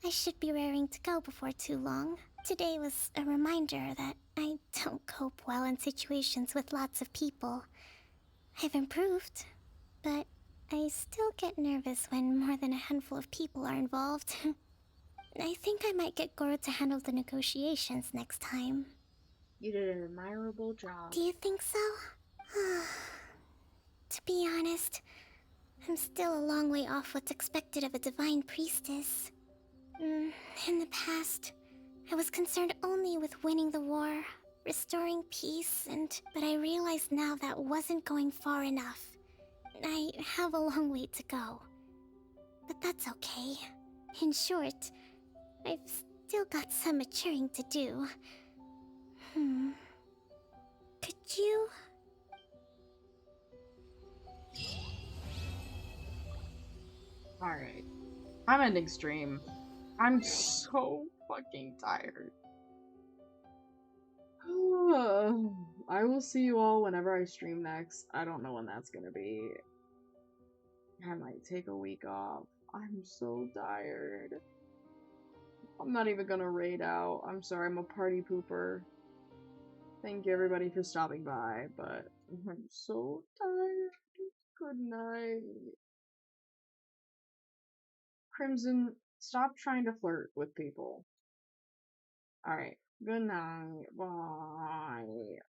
I should be raring to go before too long. Today was a reminder that I don't cope well in situations with lots of people. I've improved, but I still get nervous when more than a handful of people are involved. I think I might get Goro to handle the negotiations next time. You did an admirable job. Do you think so? To be honest, I'm still a long way off what's expected of a divine priestess. In the past, I was concerned only with winning the war, restoring peace, but I realize now that wasn't going far enough. I have a long way to go. But that's okay. In short, I've still got some maturing to do. Could you... Alright. I'm ending stream. I'm so fucking tired. I will see you all whenever I stream next. I don't know when that's gonna be. I might take a week off. I'm so tired. I'm not even gonna raid out. I'm sorry, I'm a party pooper. Thank you everybody for stopping by, but I'm so tired. Good night. Crimson, stop trying to flirt with people. Alright, good night. Bye.